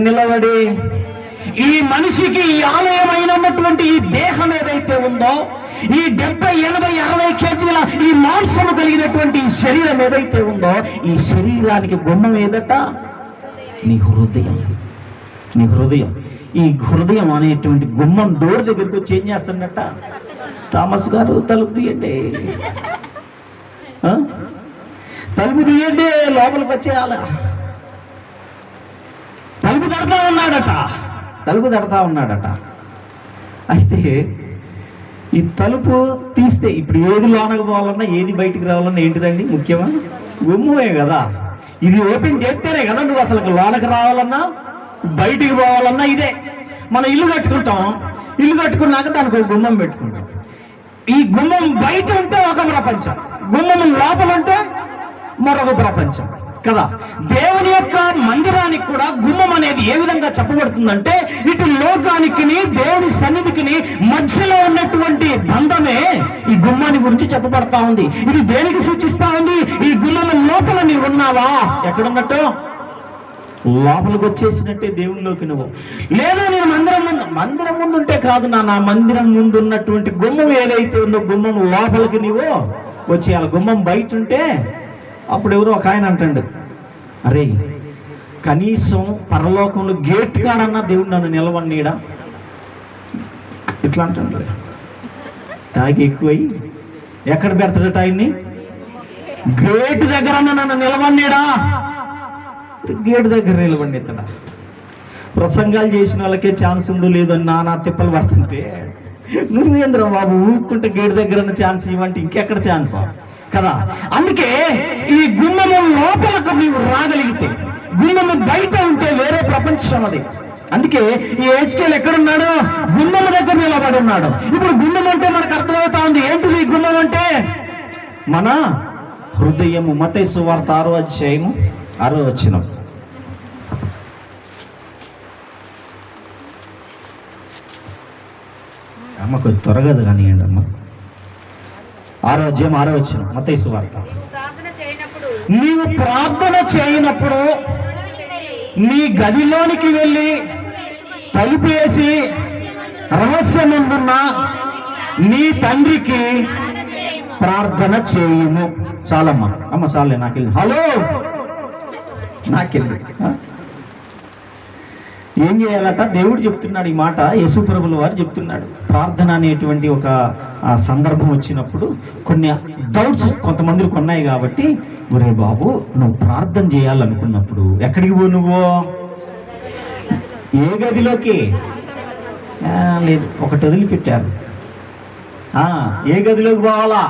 నిలబడి ఈ మనిషికి ఈ ఆలయమైనటువంటి ఈ దేహం ఏదైతే ఉందో, ఈ 70, 80, 60 కేజీల ఈ మాంసము కలిగినటువంటి ఈ శరీరం ఏదైతే ఉందో, ఈ శరీరానికి గుమ్మం ఏదట? నీ హృదయం. ఈ హృదయం అనేటువంటి గుమ్మం డోర్ దగ్గరికి వచ్చి ఏం చేస్తాడట? థామస్ గారు తలుపు తీయండి, తలుపు తీయండి, లోపలికి వచ్చేయాల. తలుపు తడతా ఉన్నాడట. అయితే ఈ తలుపు తీస్తే ఇప్పుడు ఏది లోనకు పోవాలన్నా ఏది బయటికి రావాలన్నా ఏంటిదండి ముఖ్యమా? గుమ్మమే కదా. ఇది ఓపెన్ చేస్తేనే కదా నువ్వు అసలు లోనకు రావాలన్నా బయటికి పోవాలన్నా. ఇదే మన ఇల్లు కట్టుకుంటాం, ఇల్లు కట్టుకున్నాక దానికి ఒక గుమ్మం పెట్టుకుంటాం. ఈ గుమ్మం బయట ఉంటే ఒక ప్రపంచం, గుమ్మం లోపల ఉంటే మరొక ప్రపంచం కదా. దేవుని యొక్క మందిరానికి కూడా గుమ్మం అనేది ఏ విధంగా చెప్పబడుతుందంటే, ఇటు లోకానికి దేవుని సన్నిధికి మధ్యలో ఉన్నటువంటి బంధమే ఈ గుమ్మాన్ని గురించి చెప్పబడతా ఉంది. ఇది దేనికి సూచిస్తా ఉంది? ఈ గుమ్మం లోపల నీవు ఉన్నావా? ఎక్కడున్నట్టు? లోపలికి వచ్చేసినట్టే దేవునిలోకి నువ్వు. లేదా నేను మందిరం ముందు ఉంటే కాదు, నా మందిరం ముందు ఉన్నటువంటి గుమ్మం ఏదైతే ఉందో గుమ్మం లోపలికి నీవు వచ్చేయాలి. గుమ్మం బయట ఉంటే అప్పుడు ఎవరో ఒక ఆయన అంటాడు, అరే కనీసం పరలోకంలో గేట్ కాడన్నా దేవుడు నన్ను నిలవన్నీడా, ఇట్లా అంటాడు. తాగి ఎక్కువై ఎక్కడ పెడతాడట ఆయన్ని? గేట్ దగ్గర నన్ను నిలవన్నీడా. గేట్ దగ్గర నిలవండి. ఇతడా ప్రసంగాలు చేసిన వాళ్ళకే ఛాన్స్ ఉందో లేదో నానా తిప్పలు పడుతుంటే నువ్వేంద్ర బాబు ఊరుకుంటే గేట్ దగ్గర ఛాన్స్ ఇవ్వంటే ఇంకెక్కడ ఛాన్స్ కదా. అందుకే ఈ గుమ్మము లోపలకు నీవు రాగలిగితే, గుమ్మము బయట ఉంటే వేరే ప్రపంచం అది. అందుకే ఈ హెచ్కేల్ ఎక్కడున్నాడు? గుమ్మము దగ్గర నిలబడి ఉన్నాడు. ఇప్పుడు గుమ్మం అంటే మనకు అర్థమవుతా ఉంది. ఏంటిది ఈ గుమ్మం అంటే? మన హృదయము. మత్తయి సువార్త 6వ అధ్యాయము 6వ వచనం. అమ్మ కొద్ది త్వరగా కానివ్వండి అమ్మ. 6వ అధ్యాయం 6వ వచనం మత్తయి సువార్త. నీవు ప్రార్థన చేయనప్పుడు నీ గదిలోనికి వెళ్ళి తలుపు వేసి రహస్యమందున్న నీ తండ్రికి ప్రార్థన చేయుము. చాలమ్మా, అమ్మ చాలే. నాకెళ్ళి హలో నాకెళ్ళి ఏం చేయాలట? దేవుడు చెప్తున్నాడు ఈ మాట, యేసు ప్రభుల వారు చెప్తున్నాడు. ప్రార్థన అనేటువంటి ఒక సందర్భం వచ్చినప్పుడు కొన్ని డౌట్స్ కొంతమందికి ఉన్నాయి కాబట్టి, ఒరే బాబు నువ్వు ప్రార్థన చేయాలనుకున్నప్పుడు ఎక్కడికి పో? నువ్వు ఏ గదిలోకి? లేదు, ఒకటి వదిలిపెట్టారు. ఏ గదిలోకి పోవాలా?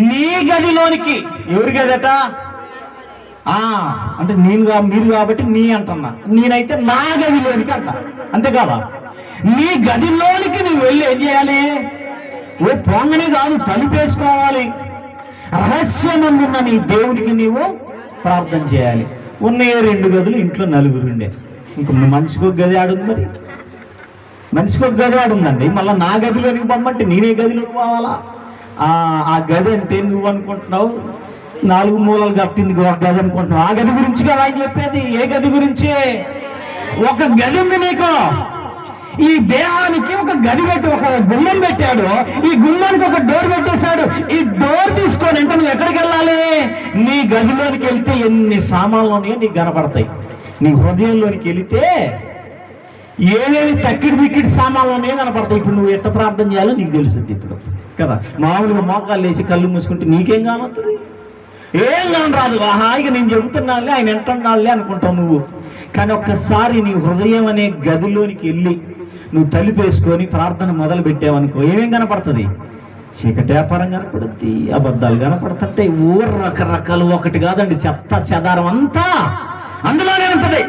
నీ గదిలోనికి. ఎవరి గదట? అంటే మీరు కాబట్టి నీ అంటున్నా, నేనైతే నా గదిలోనికి అంట. అంతేకాదా? నీ గదిలోనికి నువ్వు వెళ్ళి ఏం చేయాలి? ఓ పొంగని కాదు, తలుపేసుకోవాలి. రహస్యమందున్న నీ దేవునికి నీవు ప్రార్థన చేయాలి. ఉన్నాయే 2 గదులు, ఇంట్లో 4 ఉండే. ఇంక మనిషికి ఒక గది ఆడుంది. మరి మనిషికి ఒక గది ఆడుందండి. మళ్ళీ నా గదిలోనికి పొమ్మంటే నేనే గదిలోకి పోవాలా? ఆ గది అంటే నువ్వు అనుకుంటున్నావు 4 మూలలు కట్టింది ఒక గది అనుకుంటున్నావు. ఆ గది గురించి కదా ఆయన చెప్పేది. ఏ గది గురించి? ఒక గది ఉంది నీకు. ఈ దేహానికి ఒక గది పెట్టి ఒక గుమ్మం పెట్టాడు. ఈ గుమ్మానికి ఒక డోర్ పెట్టేశాడు. ఈ డోర్ తీసుకొని అంటే నువ్వు ఎక్కడికి వెళ్ళాలి? నీ గదిలోనికి వెళ్తే ఎన్ని సామాన్లు ఉన్నాయో నీకు కనపడతాయి. నీ హృదయంలోనికి వెళితే ఏమేమి తక్కిడి బిక్కిడి సామాన్లు ఉన్నాయో కనపడతాయి. ఇప్పుడు నువ్వు ఎట్ట ప్రార్థన చేయాలో నీకు తెలుస్తుంది ఇప్పుడు కదా. మామూలుగా మోకాళ్ళు వేసి కళ్ళు మూసుకుంటే నీకేం కానొస్తుంది? ఏం కాని రాదు. హాయిగా నేను చెబుతున్నానులే, ఆయన ఎంటున్నాళ్ళే అనుకుంటావు నువ్వు. కానీ ఒక్కసారి నీ హృదయం అనే గదిలోనికి వెళ్ళి నువ్వు తలుపేసుకొని ప్రార్థన మొదలు పెట్టావనుకో, ఏమేం కనపడుతుంది? చీకటి వ్యాపారం కనపడుద్ది, అబద్ధాలు కనపడుతుంటాయి, ఊరు రకరకాలు. ఒకటి కాదండి, చెత్త చెదారం అంతా అందులోనే ఉంటుంది.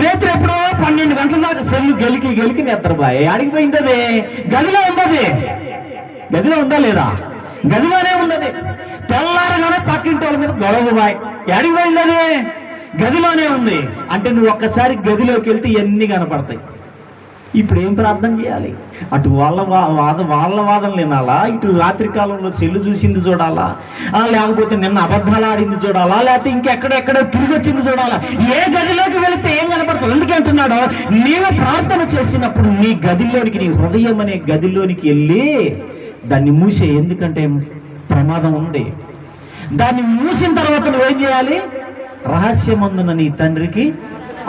రేత్రి ఎప్పుడో 12 గంటల దాకా సెల్లు గెలికి నిద్రపోయి అడిగిపోయింది. అది గదిలో ఉండదు. గదిలో ఉందా లేదా? గదిలోనే ఉండదు. తెల్లారగానే పక్కింటి వాళ్ళ మీద గొడవ బాయ్ అడిగిపోయింది. అది గదిలోనే ఉంది. అంటే నువ్వు ఒక్కసారి గదిలోకి వెళ్తే ఇవన్నీ కనపడతాయి. ఇప్పుడు ఏం ప్రార్థన చేయాలి? అటు వాళ్ళ వాదన వినాలా, ఇటు రాత్రి కాలంలో సెల్లు చూసింది చూడాలా, లేకపోతే నిన్న అబద్ధాలు ఆడింది చూడాలా, లేకపోతే ఇంకెక్కడెక్కడో తిరిగి వచ్చింది చూడాలా? ఏ గదిలోకి వెళితే ఏం కనపడుతుంది? ఎందుకు అంటున్నాడో, నీవు ప్రార్థన చేసినప్పుడు నీ గదిలోనికి, నీ హృదయం అనే గదిలోనికి వెళ్ళి దాన్ని మూసే. ఎందుకంటే ప్రమాదం ఉంది. దాన్ని మూసిన తర్వాత నువ్వేం చేయాలి? రహస్యమందున నీ తండ్రికి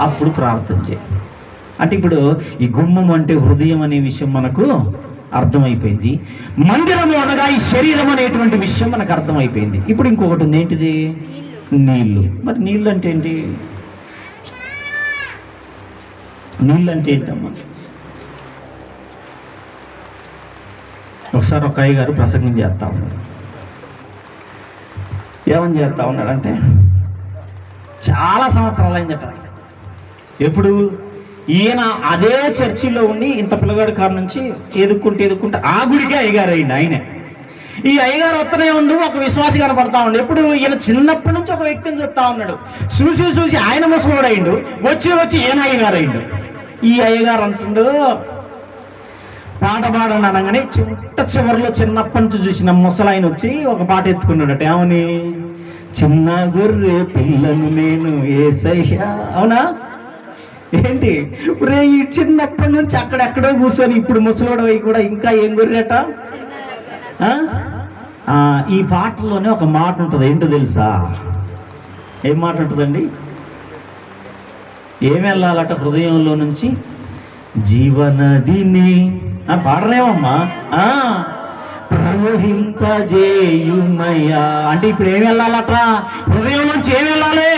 అప్పుడు ప్రార్థన చేయి. అంటే ఇప్పుడు ఈ గుమ్మం అంటే హృదయం అనే విషయం మనకు అర్థమైపోయింది. మందిరము అనగా ఈ శరీరం అనేటువంటి విషయం మనకు అర్థమైపోయింది. ఇప్పుడు ఇంకొకటి ఉంది, ఏంటిది? నీళ్లు. మరి నీళ్ళు అంటే ఏంటి? నీళ్ళు అంటే ఏంటమ్మా? ఒకసారి ఒక అయ్య గారు ప్రసంగం చేస్తా ఉన్నాడు. ఏమని చేస్తా ఉన్నాడంటే, చాలా సంవత్సరాలు అయిందట. ఎప్పుడు ఈయన అదే చర్చిలో ఉండి ఇంత పిల్లగాడి కాడ నుంచి ఎదుక్కుంటే ఆ గుడికే అయ్యగారు అయ్యింది ఆయనే. ఈ అయ్యగారు వస్తూనే ఉండు, ఒక విశ్వాసి కనపడతా ఉండు. ఎప్పుడు ఈయన చిన్నప్పటి నుంచి ఒక వ్యక్తిని చూస్తా ఉన్నాడు. చూసి ఆయన ముసలోడు అయిండు, వచ్చి ఈయన అయ్యగారు అయిండు. ఈ అయ్యగారు అంటుండు, పాట పాడని అనగానే చివరిలో చిన్నప్పటి నుంచి చూసిన ముసలాయన వచ్చి ఒక పాట ఎత్తుకున్నాడట. ఏమని? చిన్న గొర్రె పిల్లను నేను యేసయ్యా. అవునా? ఏంటి రే, ఈ చిన్నప్పటి నుంచి అక్కడెక్కడో కూర్చొని ఇప్పుడు ముసలోడు అయి కూడా ఇంకా ఏం గొర్రెట? ఈ పాటలోనే ఒక మాట ఉంటుంది. ఏంటో తెలుసా? ఏం మాట ఉంటుందండి? ఏమి వెళ్ళాలట హృదయంలో నుంచి? జీవనదిని పాడరేమమ్మా, ప్రవహింపజేయుమయ్యా. అంటే ఇప్పుడు ఏమి వెళ్ళాలట? హృదయం నుంచి ఏం వెళ్ళాలి?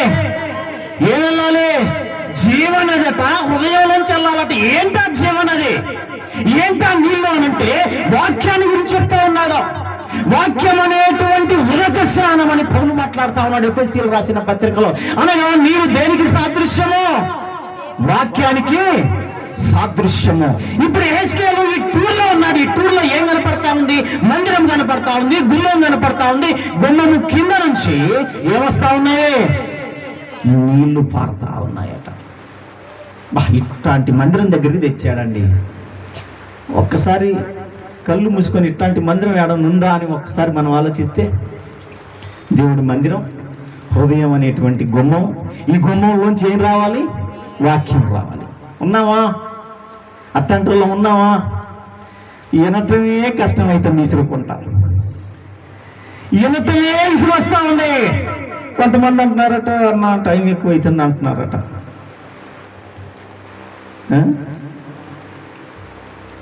జీవనదట హృదయం నుంచి వెళ్ళాలట. ఏంటా జీవనది? ఏంటా నీళ్ళు అనంటే వాక్యాన్ని గురించి చెప్తా ఉన్నాడు. వాక్యం అనేటువంటి ఉదక స్నానం అని పౌలు మాట్లాడుతా ఉన్నాడు ఎఫెసీయులకు రాసిన పత్రికలో. అనగా నీరు దేనికి సాదృశ్యము? వాక్యానికి సాదృశ్యము. ఇప్పుడు హెచ్కేలు ఈ టూర్ లో ఉన్నాడు. ఈ టూర్ లో ఏం కనపడతా ఉంది? మందిరం కనపడతా ఉంది, గుమ్మం కనపడతా ఉంది. గుమ్మము కింద నుంచి ఏమొస్తా ఉన్నాయి? నీళ్లు పారుతా ఉన్నాయట. ఇట్లాంటి మందిరం దగ్గరికి తెచ్చాడండి. ఒక్కసారి కళ్ళు మూసుకొని ఇట్లాంటి మందిరం ఏడన్నా ఉందా అని ఒక్కసారి మనం ఆలోచిస్తే, దేవుడి మందిరం, హృదయం అనేటువంటి గుమ్మం. ఈ గుమ్మంలోంచి ఏం రావాలి? వాక్యం రావాలి. ఉన్నావా? అట్టంటలో ఉన్నావా? వినటమే కష్టమైతుంది, విసురుకుంటా. వినటమే విసురు వస్తా ఉంది. కొంతమంది అంటున్నారట, అన్న టైం ఎక్కువ అవుతుంది అంటున్నారట.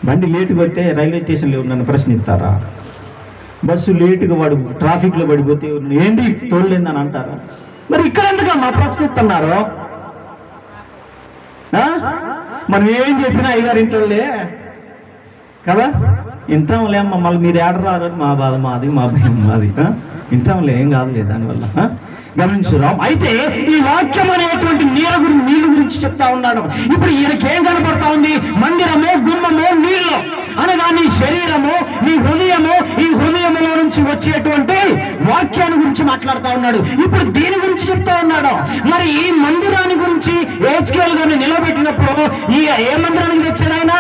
బండి లేటుగా వస్తే రైల్వే స్టేషన్లో నన్ను ప్రశ్నిస్తారా? బస్సు లేటుగా ట్రాఫిక్లో పడిపోతే ఏంటి తోలేందని అంటారా? మరి ఇక్కడ ఎందుకమ్మా ప్రశ్నిస్తున్నారు? మనం ఏం చెప్పినా అయ్యగారు ఇంటోళ్ళే కదా, వింటాంలే అమ్మ. మళ్ళీ మీరు ఏడరారు, మా బాధ మాది, మా భయం మాది. వింటాంలే, ఏం కాదులే దానివల్ల. గమనించుదాం. అయితే ఈ వాక్యం అనేటువంటి నీళ్ళ గురించి చెప్తా ఉన్నాడు. ఇప్పుడు ఈయనకేం కనపడతా ఉంది? మందిరము, గుమ్మము, నీళ్ళు అనగా నీ శరీరము, నీ హృదయము, ఈ హృదయములో నుంచి వచ్చేటువంటి వాక్యాన్ని గురించి మాట్లాడుతూ ఉన్నాడు. ఇప్పుడు దీని గురించి చెప్తా ఉన్నాడు. మరి ఈ మందిరాన్ని గురించి హెచ్కేఎల్ గారిని నిలబెట్టినప్పుడు ఏ మందిరానికి తెచ్చాడు ఆయన?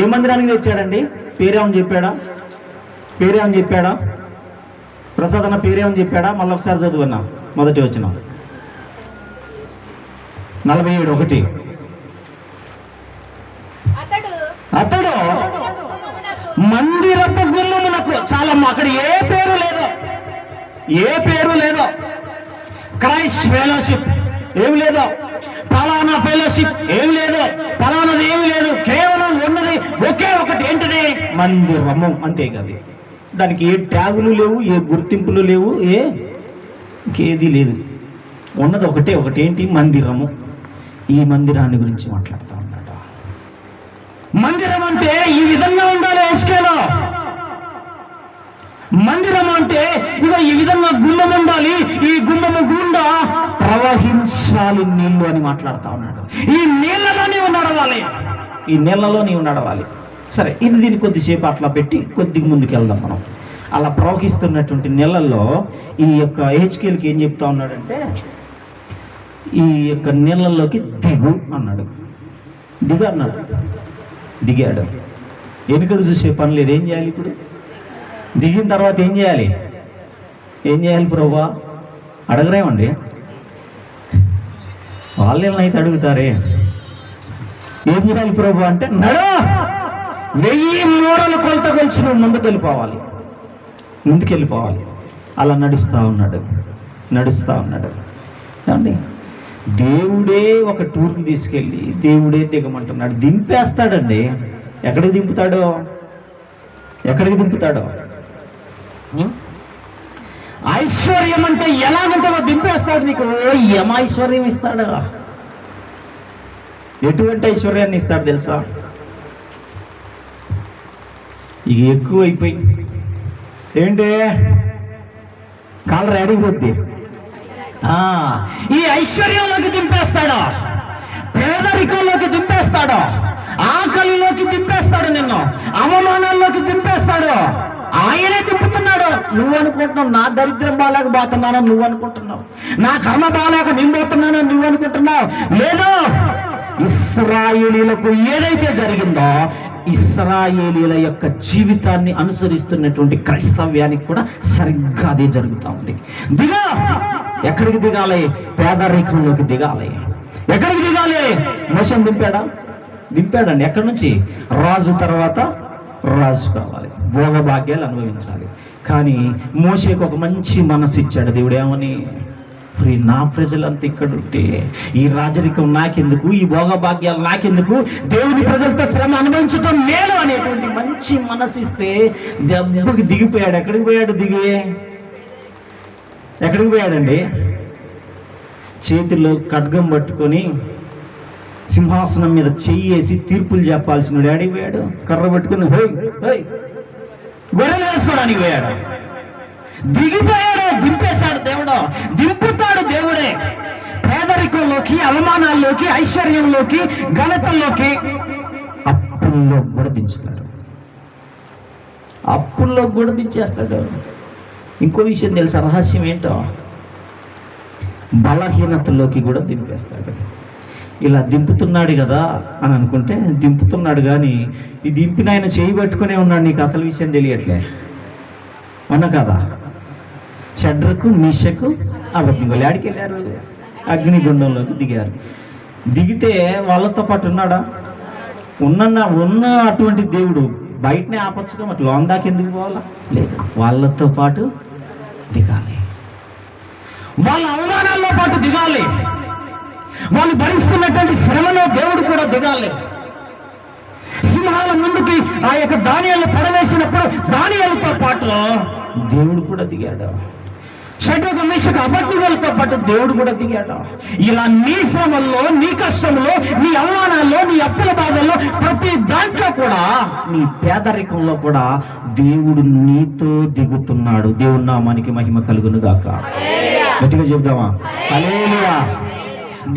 ఏ మందిరానికి తెచ్చాడండి? పేరేమని చెప్పాడా? పేరేమని చెప్పాడా? ప్రసాద్ అన్న పేరేమని చెప్పాడా? మళ్ళీ ఒకసారి చదువన్నా, మొదటి వచ్చిన 47:1. అతడు మందిరపు గుమ్మమునకు, చాలా అక్కడ ఏ పేరు లేదు, ఏ పేరు లేదు. క్రైస్ట్ ఫెలోషిప్ ఏమి లేదు, ఫలానా ఫెలోషిప్ ఏమి లేదు, ఫలానాది ఏమి లేదు. కేవలం ఉన్నది ఒకే ఒకటి, ఏంటిది? మందిరము, అంతే కదా. దానికి ఏ ట్యాగులు లేవు, ఏ గుర్తింపులు లేవు, ఇంకేది లేదు. ఉన్నది ఒకటే ఒకటి, ఏంటి? మందిరము. ఈ మందిరాన్ని గురించి మాట్లాడుతా ఉన్నాడు. మందిరం అంటే ఈ విధంగా ఉండాలి హెచ్కేలో. మందిరం అంటే ఇక ఈ విధంగా గుమ్మం ఉండాలి, ఈ గుమ్మము గుండా ప్రవహించాలి నీళ్లు అని మాట్లాడుతా ఉన్నాడు. ఈ నీళ్లలో నీవు నడవాలి, ఈ నీళ్లలో నీవు నడవాలి. సరే, ఇది దీన్ని కొద్దిసేపు అట్లా పెట్టి కొద్దిగా ముందుకు వెళ్దాం మనం. అలా ప్రవహిస్తున్నటువంటి నీళ్ళల్లో ఈ యొక్క హెచ్కేల్కి ఏం చెప్తా ఉన్నాడంటే, ఈ యొక్క నీళ్ళల్లోకి దిగు అన్నాడు. దిగు అన్నాడు. దిగాడు. వెనుకకు చూసే పని లేదు. ఏం చేయాలి ఇప్పుడు? దిగిన తర్వాత ఏం చేయాలి? ఏం చేయాలి ప్రభువా? అడగరేమండి, వాళ్ళైతే అడుగుతారే. ఏం చేయాలి ప్రభు అంటే, నడు 1000 మూరలు కొలత కొలిచి నువ్వు ముందుకు వెళ్ళిపోవాలి, ముందుకెళ్ళిపోవాలి. అలా నడుస్తూ ఉన్నాడు, నడుస్తూ ఉన్నాడు. ఏమండి, దేవుడే ఒక టూర్కి తీసుకెళ్ళి దేవుడే దిగమంటున్నాడు. దింపేస్తాడండి. ఎక్కడికి దింపుతాడో, ఎక్కడికి దింపుతాడో? ఐశ్వర్యం అంటే ఎలాగుంటుందో దింపేస్తాడు నీకు. ఐశ్వర్యం ఇస్తాడు. ఎటువంటి ఐశ్వర్యాన్ని ఇస్తాడు తెలుసా? ఇక ఎక్కువ అయిపోయి ఏంటి కాళ్ళు రెడీ పోద్ది. ఈ ఐశ్వర్యంలోకి దింపేస్తాడు, పేదరికంలోకి దింపేస్తాడు, ఆకలిలోకి దింపేస్తాడు, నిన్ను అవమానాల్లోకి దింపేస్తాడు. ఆయనే దింపుతున్నాడు. నువ్వు అనుకుంటున్నావు నా దరిద్రం బాలేక పోతున్నాను, నువ్వు అనుకుంటున్నావు నా కర్మ బాలేక నేను పోతున్నాను, నువ్వు అనుకుంటున్నావు. లేదు, ఇశ్రాయేలీయులకు ఏదైతే జరిగిందో ఇశ్రాయేలీయుల యొక్క జీవితాన్ని అనుసరిస్తున్నటువంటి క్రైస్తవ్యానికి కూడా సరిగ్గా అదే జరుగుతూ ఉంది. దిగా, ఎక్కడికి దిగాలి? పేదరికంలోకి దిగాలి. ఎక్కడికి దిగాలి? మోషన్ దింపాడండి. ఎక్కడి నుంచి? రాజు తర్వాత రాజు కావాలి, భోగభాగ్యాలు అనుభవించాలి. కానీ మోషేకు ఒక మంచి మనసు ఇచ్చాడు దేవుడు. ఏమని? నా ప్రజలంతా ఇక్కడ ఉంటే ఈ రాజరికం నాకెందుకు, ఈ భోగభాగ్యాలు నాకెందుకు, దేవుని ప్రజలతో శ్రమ అనుభవించడం మేలు అనేటువంటి మంచి మనసు ఇస్తే దెబ్బకి దిగిపోయాడు. ఎక్కడికి పోయాడు? ఎక్కడికి పోయాడండి? చేతిలో ఖడ్గం పట్టుకొని సింహాసనం మీద చెయ్యి వేసి తీర్పులు చెప్పాల్సిన డాడీ పోయాడు. కర్ర పట్టుకుని గొర్రెలు వేసుకోవడానికి పోయాడు. దిగిపోయాడు. దింపేశాడు దేవుడు. దింపుతాడు దేవుడే. పేదరికంలోకి, అవమానాల్లోకి, ఐశ్వర్యంలోకి, ఘనతల్లోకి, అప్పుల్లో కూడా దించుతాడు. అప్పుల్లో కూడా దించేస్తాడు. ఇంకో విషయం తెలుసా? రహస్యం ఏంటో? బలహీనతలోకి కూడా దింపేస్తాడు. ఇలా దింపుతున్నాడు కదా అని అనుకుంటే దింపుతున్నాడు, కానీ ఈ దింపిన ఆయన చేయి పట్టుకునే ఉన్నాడు. నీకు అసలు విషయం తెలియట్లే, అవునా కదా? షడ్రకు, మీషకు, అబద్ధింగోలు ఆడికి వెళ్ళారు, అగ్నిగుండంలోకి దిగారు. దిగితే వాళ్ళతో పాటు ఉన్నాడా? ఉన్న అటువంటి దేవుడు బయటనే ఆపచ్చుగా, మరి లోన్ దాకా ఎందుకు పోవాలా? లేదు, వాళ్ళతో పాటు దిగాలి. వాళ్ళ అవమానాల్లో పాటు దిగాలి. వాళ్ళు భరిస్తున్నటువంటి శ్రమలో దేవుడు కూడా దిగాలి. సింహాల ముందుకి ఆ యొక్క దానియేలు పడవేసినప్పుడు దానియేలుతో పాటు దేవుడు కూడా దిగాడు. షడ్రక మేషక అబద్ధికులతో పాటు దేవుడు కూడా దిగాడు. ఇలా నీ శ్రమల్లో, నీ కష్టంలో, నీ అవమానాల్లో, నీ అప్పుల బాధల్లో, ప్రతి దాంట్లో కూడా, నీ పేదరికంలో కూడా దేవుడు నీతో దిగుతున్నాడు. దేవుని నామానికి మహిమ కలుగును గాక. గట్టిగా చెప్దామా? హల్లెలూయా.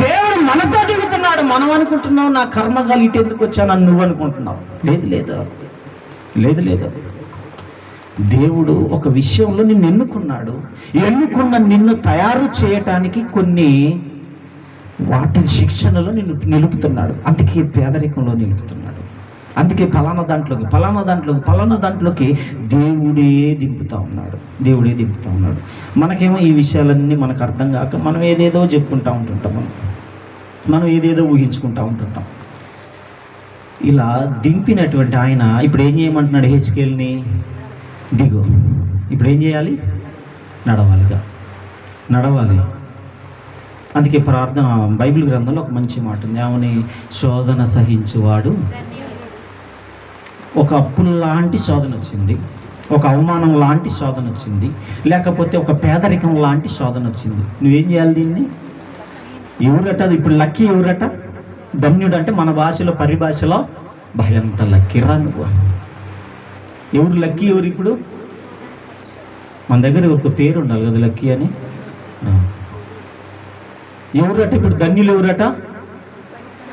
దేవుడు మనతో దిగుతున్నాడు. మనం అనుకుంటున్నావు నా కర్మగాలి ఇటు ఎందుకు వచ్చానని నువ్వు అనుకుంటున్నావు. లేదు లేదు లేదు లేదు. దేవుడు ఒక విషయంలో నిన్ను ఎన్నుకున్నాడు. ఎన్నుకున్న నిన్ను తయారు చేయటానికి కొన్ని వాటి శిక్షణలో నిన్ను నిలుపుతున్నాడు. అందుకే పేదరికంలో నిలుపుతున్నాడు. అందుకే ఫలానా దాంట్లోకి దేవుడే దింపుతా ఉన్నాడు. మనకేమో ఈ విషయాలన్నీ మనకు అర్థం కాక మనం ఏదేదో చెప్పుకుంటూ ఉంటుంటాం. మనం ఏదేదో ఊహించుకుంటూ ఉంటుంటాం. ఇలా దింపినటువంటి ఆయన ఇప్పుడు ఏం చేయమంటున్నాడు? హెచ్కేల్ని దిగు. ఇప్పుడు ఏం చేయాలి? నడవాలి. అందుకే ప్రార్థన బైబిల్ గ్రంథంలో ఒక మంచి మాట ఉంది. ఏమని? శోధన సహించువాడు. ఒక అప్పుల లాంటి శోధన వచ్చింది, ఒక అవమానం లాంటి శోధన వచ్చింది, లేకపోతే ఒక పేదరికం లాంటి శోధన వచ్చింది. నువ్వేం చేయాలి? దీన్ని ఎవరట? ఇప్పుడు లక్కీ ఎవరట? ధన్యుడు అంటే మన భాషలో, పరిభాషలో భయంత లక్కీరా నువ్వు. ఎవరు లక్కీ? ఎవరు? ఇప్పుడు మన దగ్గర ఒక పేరు ఉండాలి కదా, లక్కీ అని. ఎవరట ఇప్పుడు ధన్యులు?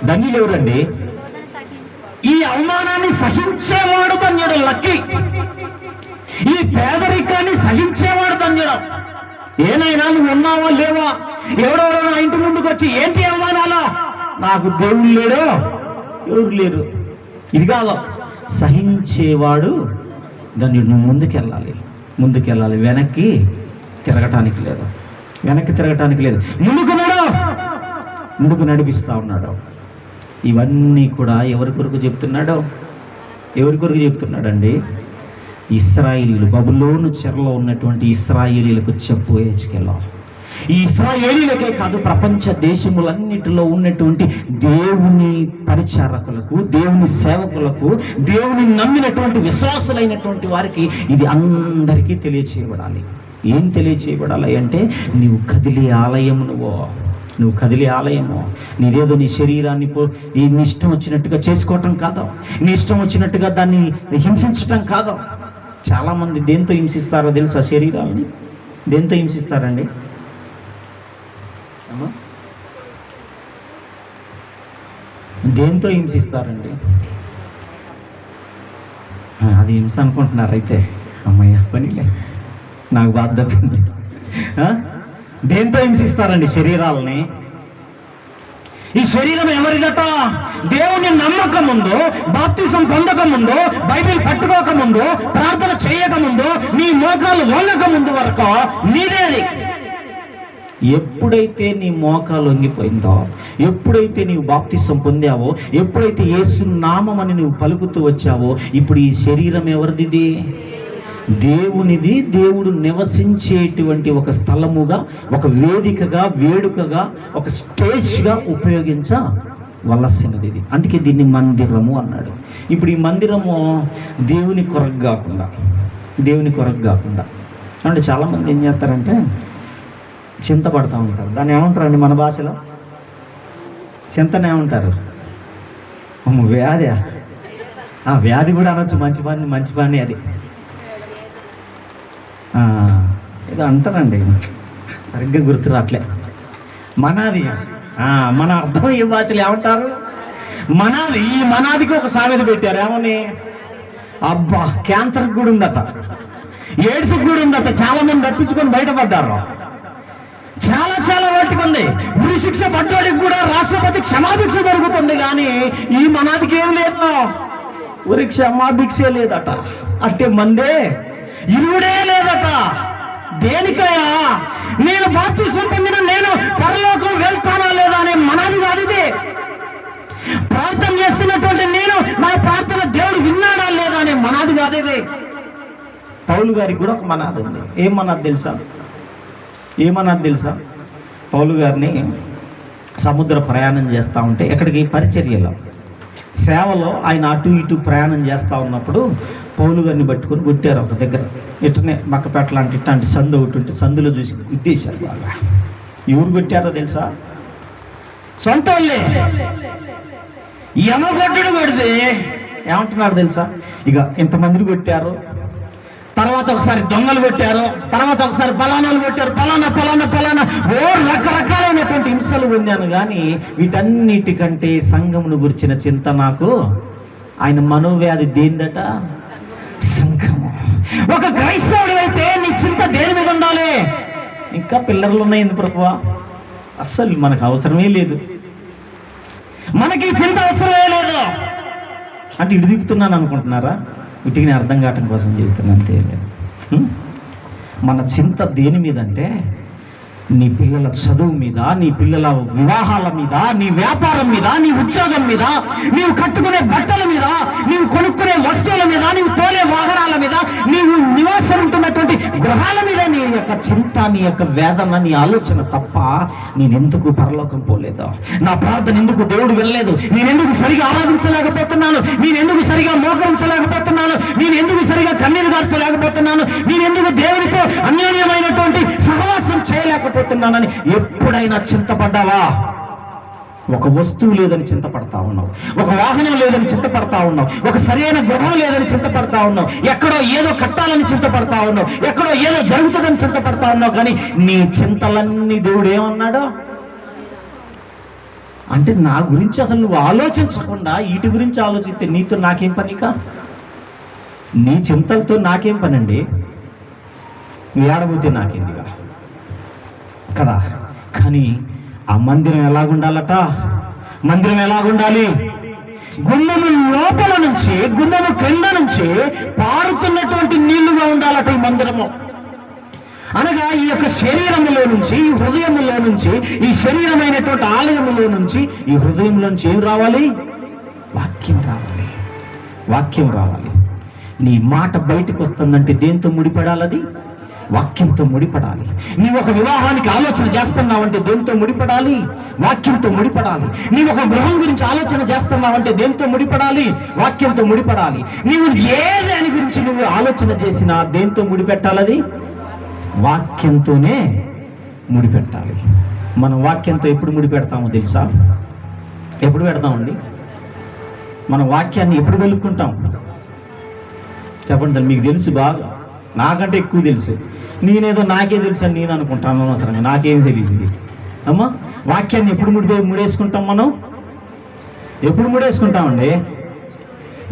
ధన్యులు ఎవరండి? ఈ అవమానాన్ని సహించేవాడు ధన్యుడు, లక్కీ. ఈ పేదరికాన్ని సహించేవాడు ధన్యుడు. ఏనైనా నువ్వు ఉన్నావా లేవా? ఎవడెవడో నా ఇంటి ముందుకు వచ్చి ఏంటి అవమానాలా? నాకు దేవుడు లేడు, ఎవరు లేరు. ఇది కాదు, సహించేవాడు ధన్యుడు. నువ్వు ముందుకెళ్ళాలి. వెనక్కి తిరగటానికి లేదు. ముందుకు నడిపిస్తా ఉన్నాడు. ఇవన్నీ కూడా ఎవరి కొరకు చెప్తున్నాడండి? ఇశ్రాయేలీలు, బబులోను చెరలో ఉన్నటువంటి ఇశ్రాయేలీలకు చెప్పు హెచ్కేలా. ఈ ఇశ్రాయేలీలకే కాదు, ప్రపంచ దేశములన్నిటిలో ఉన్నటువంటి దేవుని పరిచారకులకు, దేవుని సేవకులకు, దేవుని నమ్మినటువంటి విశ్వాసులైనటువంటి వారికి ఇది అందరికీ తెలియచేయబడాలి. ఏం తెలియచేయబడాలి అంటే, నువ్వు కదిలే ఆలయము. నీదేదో నీ శరీరాన్ని నీ ఇష్టం వచ్చినట్టుగా చేసుకోవటం కాదు, నీ ఇష్టం వచ్చినట్టుగా దాన్ని హింసించటం కాదు. చాలామంది దేంతో హింసిస్తారో తెలుసా? శరీరాలని దేంతో హింసిస్తారండి? దేంతో హింసిస్తారండి? అది హింస అనుకుంటున్నారు అయితే. అమ్మయ్య పనిలే, నాకు బాధ తప్పింది. దేంతో హింసిస్తారండి శరీరాలని? ఈ శరీరం ఎవరిదట? దేవుని నమ్మకముందు, బాప్తిసం పొందకముందు, బైబిల్ పట్టుకోకముందు, ప్రార్థన చేయకముందు, నీ మోకాలు వంగకముందు వరకు నీదేది. ఎప్పుడైతే నీ మోకాలు వంగిపోయిందో, ఎప్పుడైతే నీవు బాప్తిసం పొందావో, ఎప్పుడైతే యేసు నామమని నువ్వు పలుకుతూ వచ్చావో, ఇప్పుడు ఈ శరీరం ఎవరిది? దేవునిది. దేవుడు నివసించేటువంటి ఒక స్థలముగా, ఒక వేడుకగా, ఒక స్టేజ్గా ఉపయోగించవలసినది ఇది. అందుకే దీన్ని మందిరము అన్నాడు. ఇప్పుడు ఈ మందిరము దేవుని కొరకు కాకుండా అంటే చాలామంది ఏం చేస్తారంటే చింతపడతా ఉంటారు. దాన్ని ఏమంటారండి మన భాషలో? చింతనే ఏమంటారు? వ్యాధి. ఆ వ్యాధి కూడా అనొచ్చు. మంచి పని అది ఏదో అంటారండి, సరిగ్గా గుర్తు రావట్లే. మనాది. మన అర్థం ఏ భాషలు ఏమంటారు? మనాది. ఈ మనాదికి ఒక సామెత పెట్టారు. ఏమని? అబ్బా, క్యాన్సర్కి కూడా ఉందట, ఎయిడ్స్కి కూడా ఉందట. చాలా మంది తప్పించుకొని బయటపడ్డారు. చాలా వాటికి ఉంది. ఉరి శిక్ష పడ్డోడికి కూడా రాష్ట్రపతి క్షమాభిక్ష జరుగుతుంది, కానీ ఈ మనాదికి ఏం లేదు. ఉరి క్షమాభిక్షే లేదట. అంటే మందే ఇరువుడే లేదట. దేనికయా? నేను బాప్తిసం పొందిన నేను పరలోకం వెళ్తానా లేదా అనే మనాది కాదు ఇది. ప్రార్థన చేస్తున్నటువంటి నేను నా ప్రార్థన దేవుడు విన్నాడా లేదా అనే మనాది కాదు ఇది. పౌలు గారికి కూడా ఒక మనాది ఉంది. ఏమన్నది తెలుసా? పౌలు గారిని సముద్ర ప్రయాణం చేస్తూ ఉంటే ఎక్కడికి పరిచర్యలో సేవలో ఆయన అటు ఇటు ప్రయాణం చేస్తూ ఉన్నప్పుడు పౌలు గారిని పట్టుకొని కొట్టారు ఒక దగ్గర. ఇటనే మక్కపేట లాంటి ఇట్లాంటి సందు ఒకటి ఉంటే సందులో చూసి గుద్దేశారు బాగా. ఎవరు కొట్టారో తెలుసా? సొంత వాళ్ళే. యమగొట్టుడు కొడితే ఏమంటున్నాడు తెలుసా? ఇక ఇంతమందిని కొట్టారు, తర్వాత ఒకసారి దొంగలు కొట్టారు, తర్వాత ఒకసారి పలానాలు కొట్టారు, పలానా ఓ రకరకాలైనటువంటి హింసలు పొందాను. కానీ వీటన్నిటికంటే సంఘమును గురించిన చింత నాకు. ఆయన మనోవ్యాధి దేనిదట? సంఘము. ఒక క్రైస్తవుడు అయితే నీ చింత దేని మీద ఉండాలి? ఇంకా పిల్లర్లు ఉన్నాయి ప్రభువా, అస్సలు మనకు అవసరమే లేదు, మనకి చింత అవసరమే లేదు అంటే ఇటు దిగుతున్నాను అనుకుంటున్నారా? వీటికి నేను అర్థం కావటం కోసం చెబుతున్నాను, తెలియదు. మన చింత దేని మీద అంటే నీ పిల్లల చదువు మీద, నీ పిల్లల వివాహాల మీద, నీ వ్యాపారం మీద, నీ ఉద్యోగం మీద, నీవు కట్టుకునే బట్టల మీద, నీవు కొనుక్కునే వస్తువుల మీద, నీవు తోలే వాహనాల మీద, నీవు నివాసం ఉంటున్నటువంటి గృహాల మీద నీ యొక్క చింత, నీ యొక్క వేదన, నీ ఆలోచన తప్ప నేనెందుకు పరలోకం పోలేదో, నా ప్రార్థన ఎందుకు దేవుడు వెళ్ళలేదు, నేనెందుకు సరిగా ఆరాధించలేకపోతున్నాను, నేనెందుకు సరిగా మోకరించలేకపోతున్నాను, నేనెందుకు సరిగా కన్నీరు గార్చలేకపోతున్నాను, నేనెందుకు దేవుడితో అన్యోన్యమైనటువంటి సహవాసం చేయలేకపోతున్నానని ఎప్పుడైనా చింతపడ్డావా? ఒక వస్తువు లేదని చింతపడతా ఉన్నావు, ఒక వాహనం లేదని చింతపడతా ఉన్నావు, ఒక సరైన గృహం లేదని చింతపడతా ఉన్నావు, ఎక్కడో ఏదో కట్టాలని చింతపడతా ఉన్నావు, ఎక్కడో ఏదో జరుగుతుందని చింతపడతా ఉన్నావు. కానీ నీ చింతలన్నీ దేవుడు ఏమన్నాడో అంటే నా గురించి అసలు నువ్వు ఆలోచించకుండా వీటి గురించి ఆలోచిస్తే నీతో నాకేం పనికా? నీ చింతలతో నాకేం పనండి? ఏడబోతే నాకేందిగా కదా. కానీ ఆ మందిరం ఎలాగుండాలట? మందిరం ఎలాగుండాలి? గుమ్మము లోపల నుంచి, గుమ్మము క్రింద నుంచి పారుతున్నటువంటి నీళ్లుగా ఉండాలట ఈ మందిరము. అనగా ఈ యొక్క శరీరములో నుంచి, ఈ హృదయములో నుంచి, ఈ శరీరమైనటువంటి ఆలయములో నుంచి, ఈ హృదయంలోంచి ఏం రావాలి? వాక్యం రావాలి, వాక్యం రావాలి. నీ మాట బయటకు వస్తుందంటే దేంతో ముడిపడాలది? వాక్యంతో ముడిపడాలి. నీవు ఒక వివాహానికి ఆలోచన చేస్తున్నావంటే దేంతో ముడిపడాలి? వాక్యంతో ముడిపడాలి. నీవు ఒక గృహం గురించి ఆలోచన చేస్తున్నావంటే దేంతో ముడిపడాలి? వాక్యంతో ముడిపడాలి. నీవు ఏ దాని గురించి నువ్వు ఆలోచన చేసినా దేంతో ముడిపెట్టాలది? వాక్యంతోనే ముడిపెట్టాలి. మనం వాక్యంతో ఎప్పుడు ముడిపెడతామో తెలుసా? ఎప్పుడు పెడతామండి? మన వాక్యాన్ని ఎప్పుడు కలుపుకుంటాం చెప్పండి. మీకు తెలుసు, బాగా నాకంటే ఎక్కువ తెలుసు. నేనేదో నాకే తెలుసు అని నేను అనుకుంటాను, అనవసరంగా నాకేం తెలియదు. అమ్మా, వాక్యాన్ని ఎప్పుడు ముడేసుకుంటాం మనం? ఎప్పుడు ముడేసుకుంటామండి?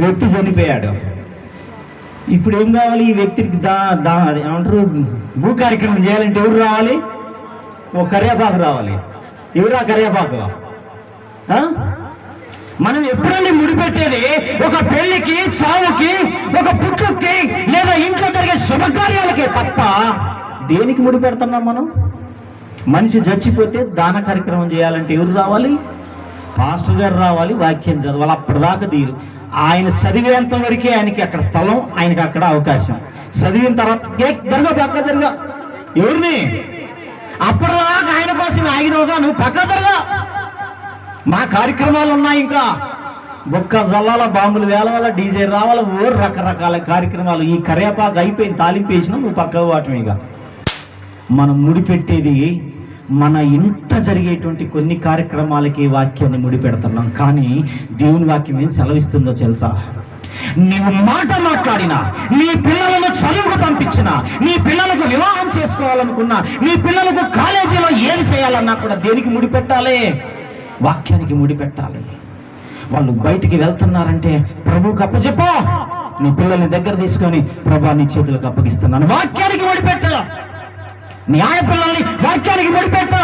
వ్యక్తి చనిపోయాడు, ఇప్పుడు ఏం కావాలి? ఈ వ్యక్తికి ఏమంటారు, భూ కార్యక్రమం చేయాలంటే ఎవరు రావాలి? ఓ కరివేపాకు రావాలి. ఎవరు ఆ కరివేపాకు? మనం ఎప్పుడండి ముడిపెట్టేది? ఒక పెళ్లికి, చావుకి, ఒక పుట్టుకి, లేదా ఇంట్లో జరిగే శుభకార్యాలకే తప్ప దేనికి ముడిపెడుతున్నాం మనం? మనిషి చచ్చిపోతే దాన కార్యక్రమం చేయాలంటే ఎవరు రావాలి? పాస్టర్ గారు రావాలి, వాక్యం చదవాలి. అప్పటిదాకా తీరు. ఆయన చదివేంత వరకే ఆయనకి అక్కడ స్థలం, ఆయనకి అక్కడ అవకాశం. చదివిన తర్వాత పక్క జరగా ఎవరిని? అప్పటిదాకా ఆయన కోసం ఆగినవుగా, నువ్వు పక్క జరగా. మా కార్యక్రమాలు ఉన్నాయి, ఇంకా ఒక్క జల్లాల బాంబులు వేలవాల, డీజే రావాల, ఓ రకరకాల కార్యక్రమాలు. ఈ కరేపాకు అయిపోయింది, తాలింపు వేసినా నువ్వు పక్కకు వాటం. ఇక మనం ముడిపెట్టేది మన ఇంట జరిగేటువంటి కొన్ని కార్యక్రమాలకి వాక్యాన్ని ముడిపెడుతున్నాం. కానీ దేవుని వాక్యం ఏం సెలవిస్తుందో తెలుసా? నీవు మాట మాట్లాడినా, నీ పిల్లలను చదువుకు పంపించినా, నీ పిల్లలకు వివాహం చేసుకోవాలనుకున్నా, నీ పిల్లలకు కాలేజీలో ఏది చేయాలన్నా కూడా దేనికి ముడిపెట్టాలి? వాక్యానికి ముడిపెట్టాలి. వాళ్ళు బయటికి వెళ్తున్నారంటే ప్రభువుకి అప్పచెప్పో. నీ పిల్లల్ని దగ్గర తీసుకొని ప్రభా నీ చేతులకు అప్పగిస్తున్నాను, వాక్యానికి ముడిపెట్టు. నీ ఆడపిల్లల్ని వాక్యానికి ముడిపెట్టు.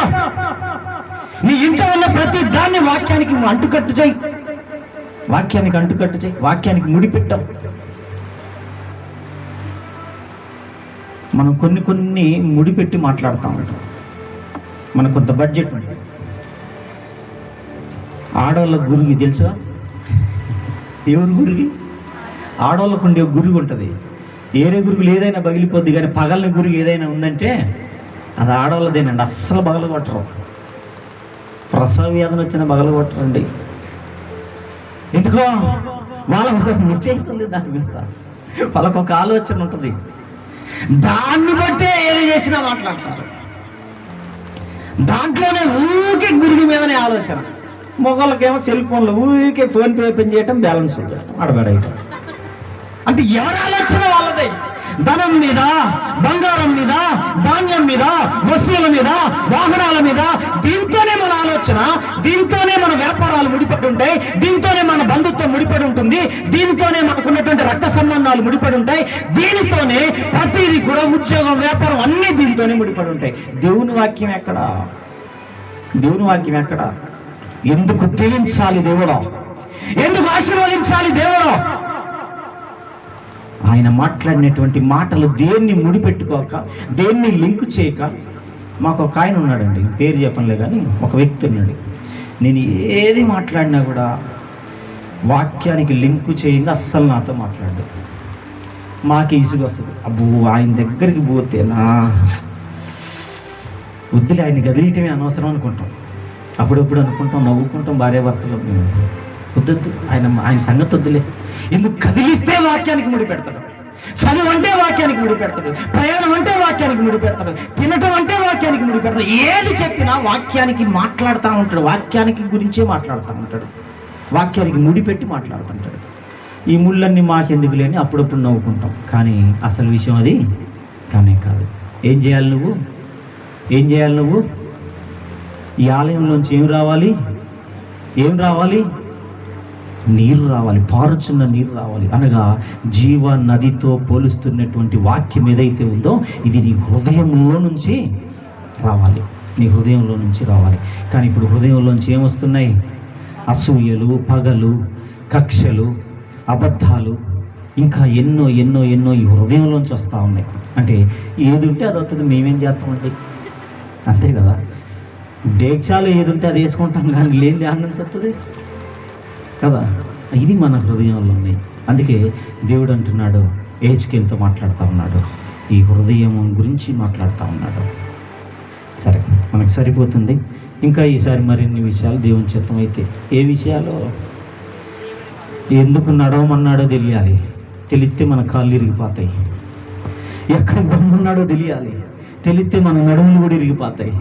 నీ ఇంట్లో ఉన్న ప్రతి దాన్ని వాక్యానికి అంటుకట్టు చేయి, వాక్యానికి అంటుకట్టు చేయి, వాక్యానికి ముడిపెట్టాం. మనం కొన్ని ముడిపెట్టి మాట్లాడుతూ ఉంటాం. మనకు కొంత బడ్జెట్ ఉంటుంది. ఆడవాళ్ళ గురువు తెలుసా? ఎవరు గురువు? ఆడవాళ్ళకు ఉండే గురువు ఉంటుంది. ఏరే గురువులు ఏదైనా పగిలిపోద్ది, కానీ పగలని గురువు ఏదైనా ఉందంటే అది ఆడవాళ్ళదేనండి. అస్సలు పగలు కొట్టరు. ప్రసవ వేదన వచ్చిన బగలు కొట్టరండి. ఎందుకో వాళ్ళకు నిశ్చయితుంది, దాని మీద వాళ్ళకొక ఆలోచన ఉంటుంది, దాన్ని బట్టే ఏది చేసినా మాట్లాడతారు. దాంట్లోనే ఊరికే గురుగు మీదనే ఆలోచన. మొగోళ్ళకేమో సెల్ ఫోన్లో ఊరికే ఫోన్పే ఓపెన్ చేయటం, బ్యాలెన్స్ అడబడేయటం. అంటే ఎవరి ఆలోచన వాళ్ళదే. ధనం మీద, బంగారం మీద, ధాన్యం మీద, వస్తువుల మీద, వాహనాల మీద, దీంతోనే మన ఆలోచన, దీంతోనే మన వ్యాపారాలు ముడిపడి ఉంటాయి, దీంతోనే మన బంధుత్వం ముడిపడి ఉంటుంది, దీంతోనే మనకున్నటువంటి రక్త సంబంధాలు ముడిపడి ఉంటాయి, దీనితోనే ప్రతిదీ కూడా ఉద్యోగం, వ్యాపారం అన్నీ దీంతోనే ముడిపడి ఉంటాయి. దేవుని వాక్యం ఎక్కడ? దేవుని వాక్యం ఎక్కడ? ఎందుకు దీవించాలి దేవుడు? ఎందుకు ఆశీర్వదించాలి దేవుడు? ఆయన మాట్లాడినటువంటి మాటలు దేన్ని ముడిపెట్టుకోక, దేన్ని లింక్ చేయక. మాకు ఒక ఆయన ఉన్నాడండి, పేరు చెప్పనులే కానీ ఒక వ్యక్తి ఉన్నాడు. నేను ఏది మాట్లాడినా కూడా వాక్యానికి లింకు చేయింది అస్సలు నాతో మాట్లాడు. మాకు ఇసుగు వస్తుంది. అబ్బో ఆయన దగ్గరికి పోతే నా వద్దులే, ఆయన గదిలీయటమే అనవసరం అనుకుంటాం. అప్పుడప్పుడు అనుకుంటాం, నవ్వుకుంటాం భార్యాభర్తలు, వద్దొద్దు ఆయన సంగతి వద్దులే. ఎందుకు? కదిలిస్తే వాక్యానికి ముడి పెడతాడు, చదువు అంటే వాక్యానికి ముడి పెడతాడు, ప్రయాణం అంటే వాక్యానికి ముడి పెడతాడు, తినటం అంటే వాక్యానికి ముడి పెడతాడు. ఏది చెప్పినా వాక్యానికి మాట్లాడుతూ ఉంటాడు, వాక్యానికి గురించే మాట్లాడుతూ ఉంటాడు, వాక్యానికి ముడిపెట్టి మాట్లాడుతుంటాడు. ఈ ముళ్ళన్నీ మాకెందుకు లేని అప్పుడప్పుడు నవ్వుకుంటాం, కానీ అసలు విషయం అది కానే కాదు. ఏం చేయాలి నువ్వు? ఏం చేయాలి నువ్వు? ఈ ఆలయంలోంచి ఏం రావాలి? ఏం రావాలి? నీరు రావాలి, పారుచున్న నీరు రావాలి. అనగా జీవ నదితో పోలుస్తున్నటువంటి వాక్యం ఏదైతే ఉందో ఇది నీ హృదయంలో నుంచి రావాలి, నీ హృదయంలో నుంచి రావాలి. కానీ ఇప్పుడు హృదయంలోంచి ఏమొస్తున్నాయి? అసూయలు, పగలు, కక్షలు, అబద్ధాలు, ఇంకా ఎన్నో ఎన్నో ఎన్నో ఈ హృదయంలోంచి వస్తూ ఉన్నాయి. అంటే ఏది ఉంటే అది వస్తుంది, మేమేం చేస్తామండి, అంతే కదా. డేక్షాలు ఏది ఉంటే అది వేసుకుంటాం, కానీ లేని దాని నుంచి వస్తుంది కదా. ఇది మన హృదయంలో ఉన్నాయి. అందుకే దేవుడు అంటున్నాడు, హెజ్కేలుతో మాట్లాడుతూ ఉన్నాడు, ఈ హృదయం గురించి మాట్లాడుతూ ఉన్నాడు. సరే, మనకు సరిపోతుంది. ఇంకా ఈసారి మరిన్ని విషయాలు దేవుని చిత్తం అయితే, ఏ విషయాలు ఎందుకు నడవమన్నాడో తెలియాలి, తెలిస్తే మన కాళ్ళు ఇరిగిపోతాయి. ఎక్కడ బొమ్మన్నాడో తెలియాలి, తెలిస్తే మన నడుములు కూడా ఇరిగిపోతాయి.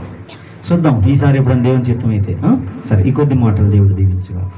చూద్దాం ఈసారి ఎప్పుడైనా దేవుని చిత్తం అయితే. సరే, ఈ కొద్ది మాటలు దేవుడు దీవించుగాక.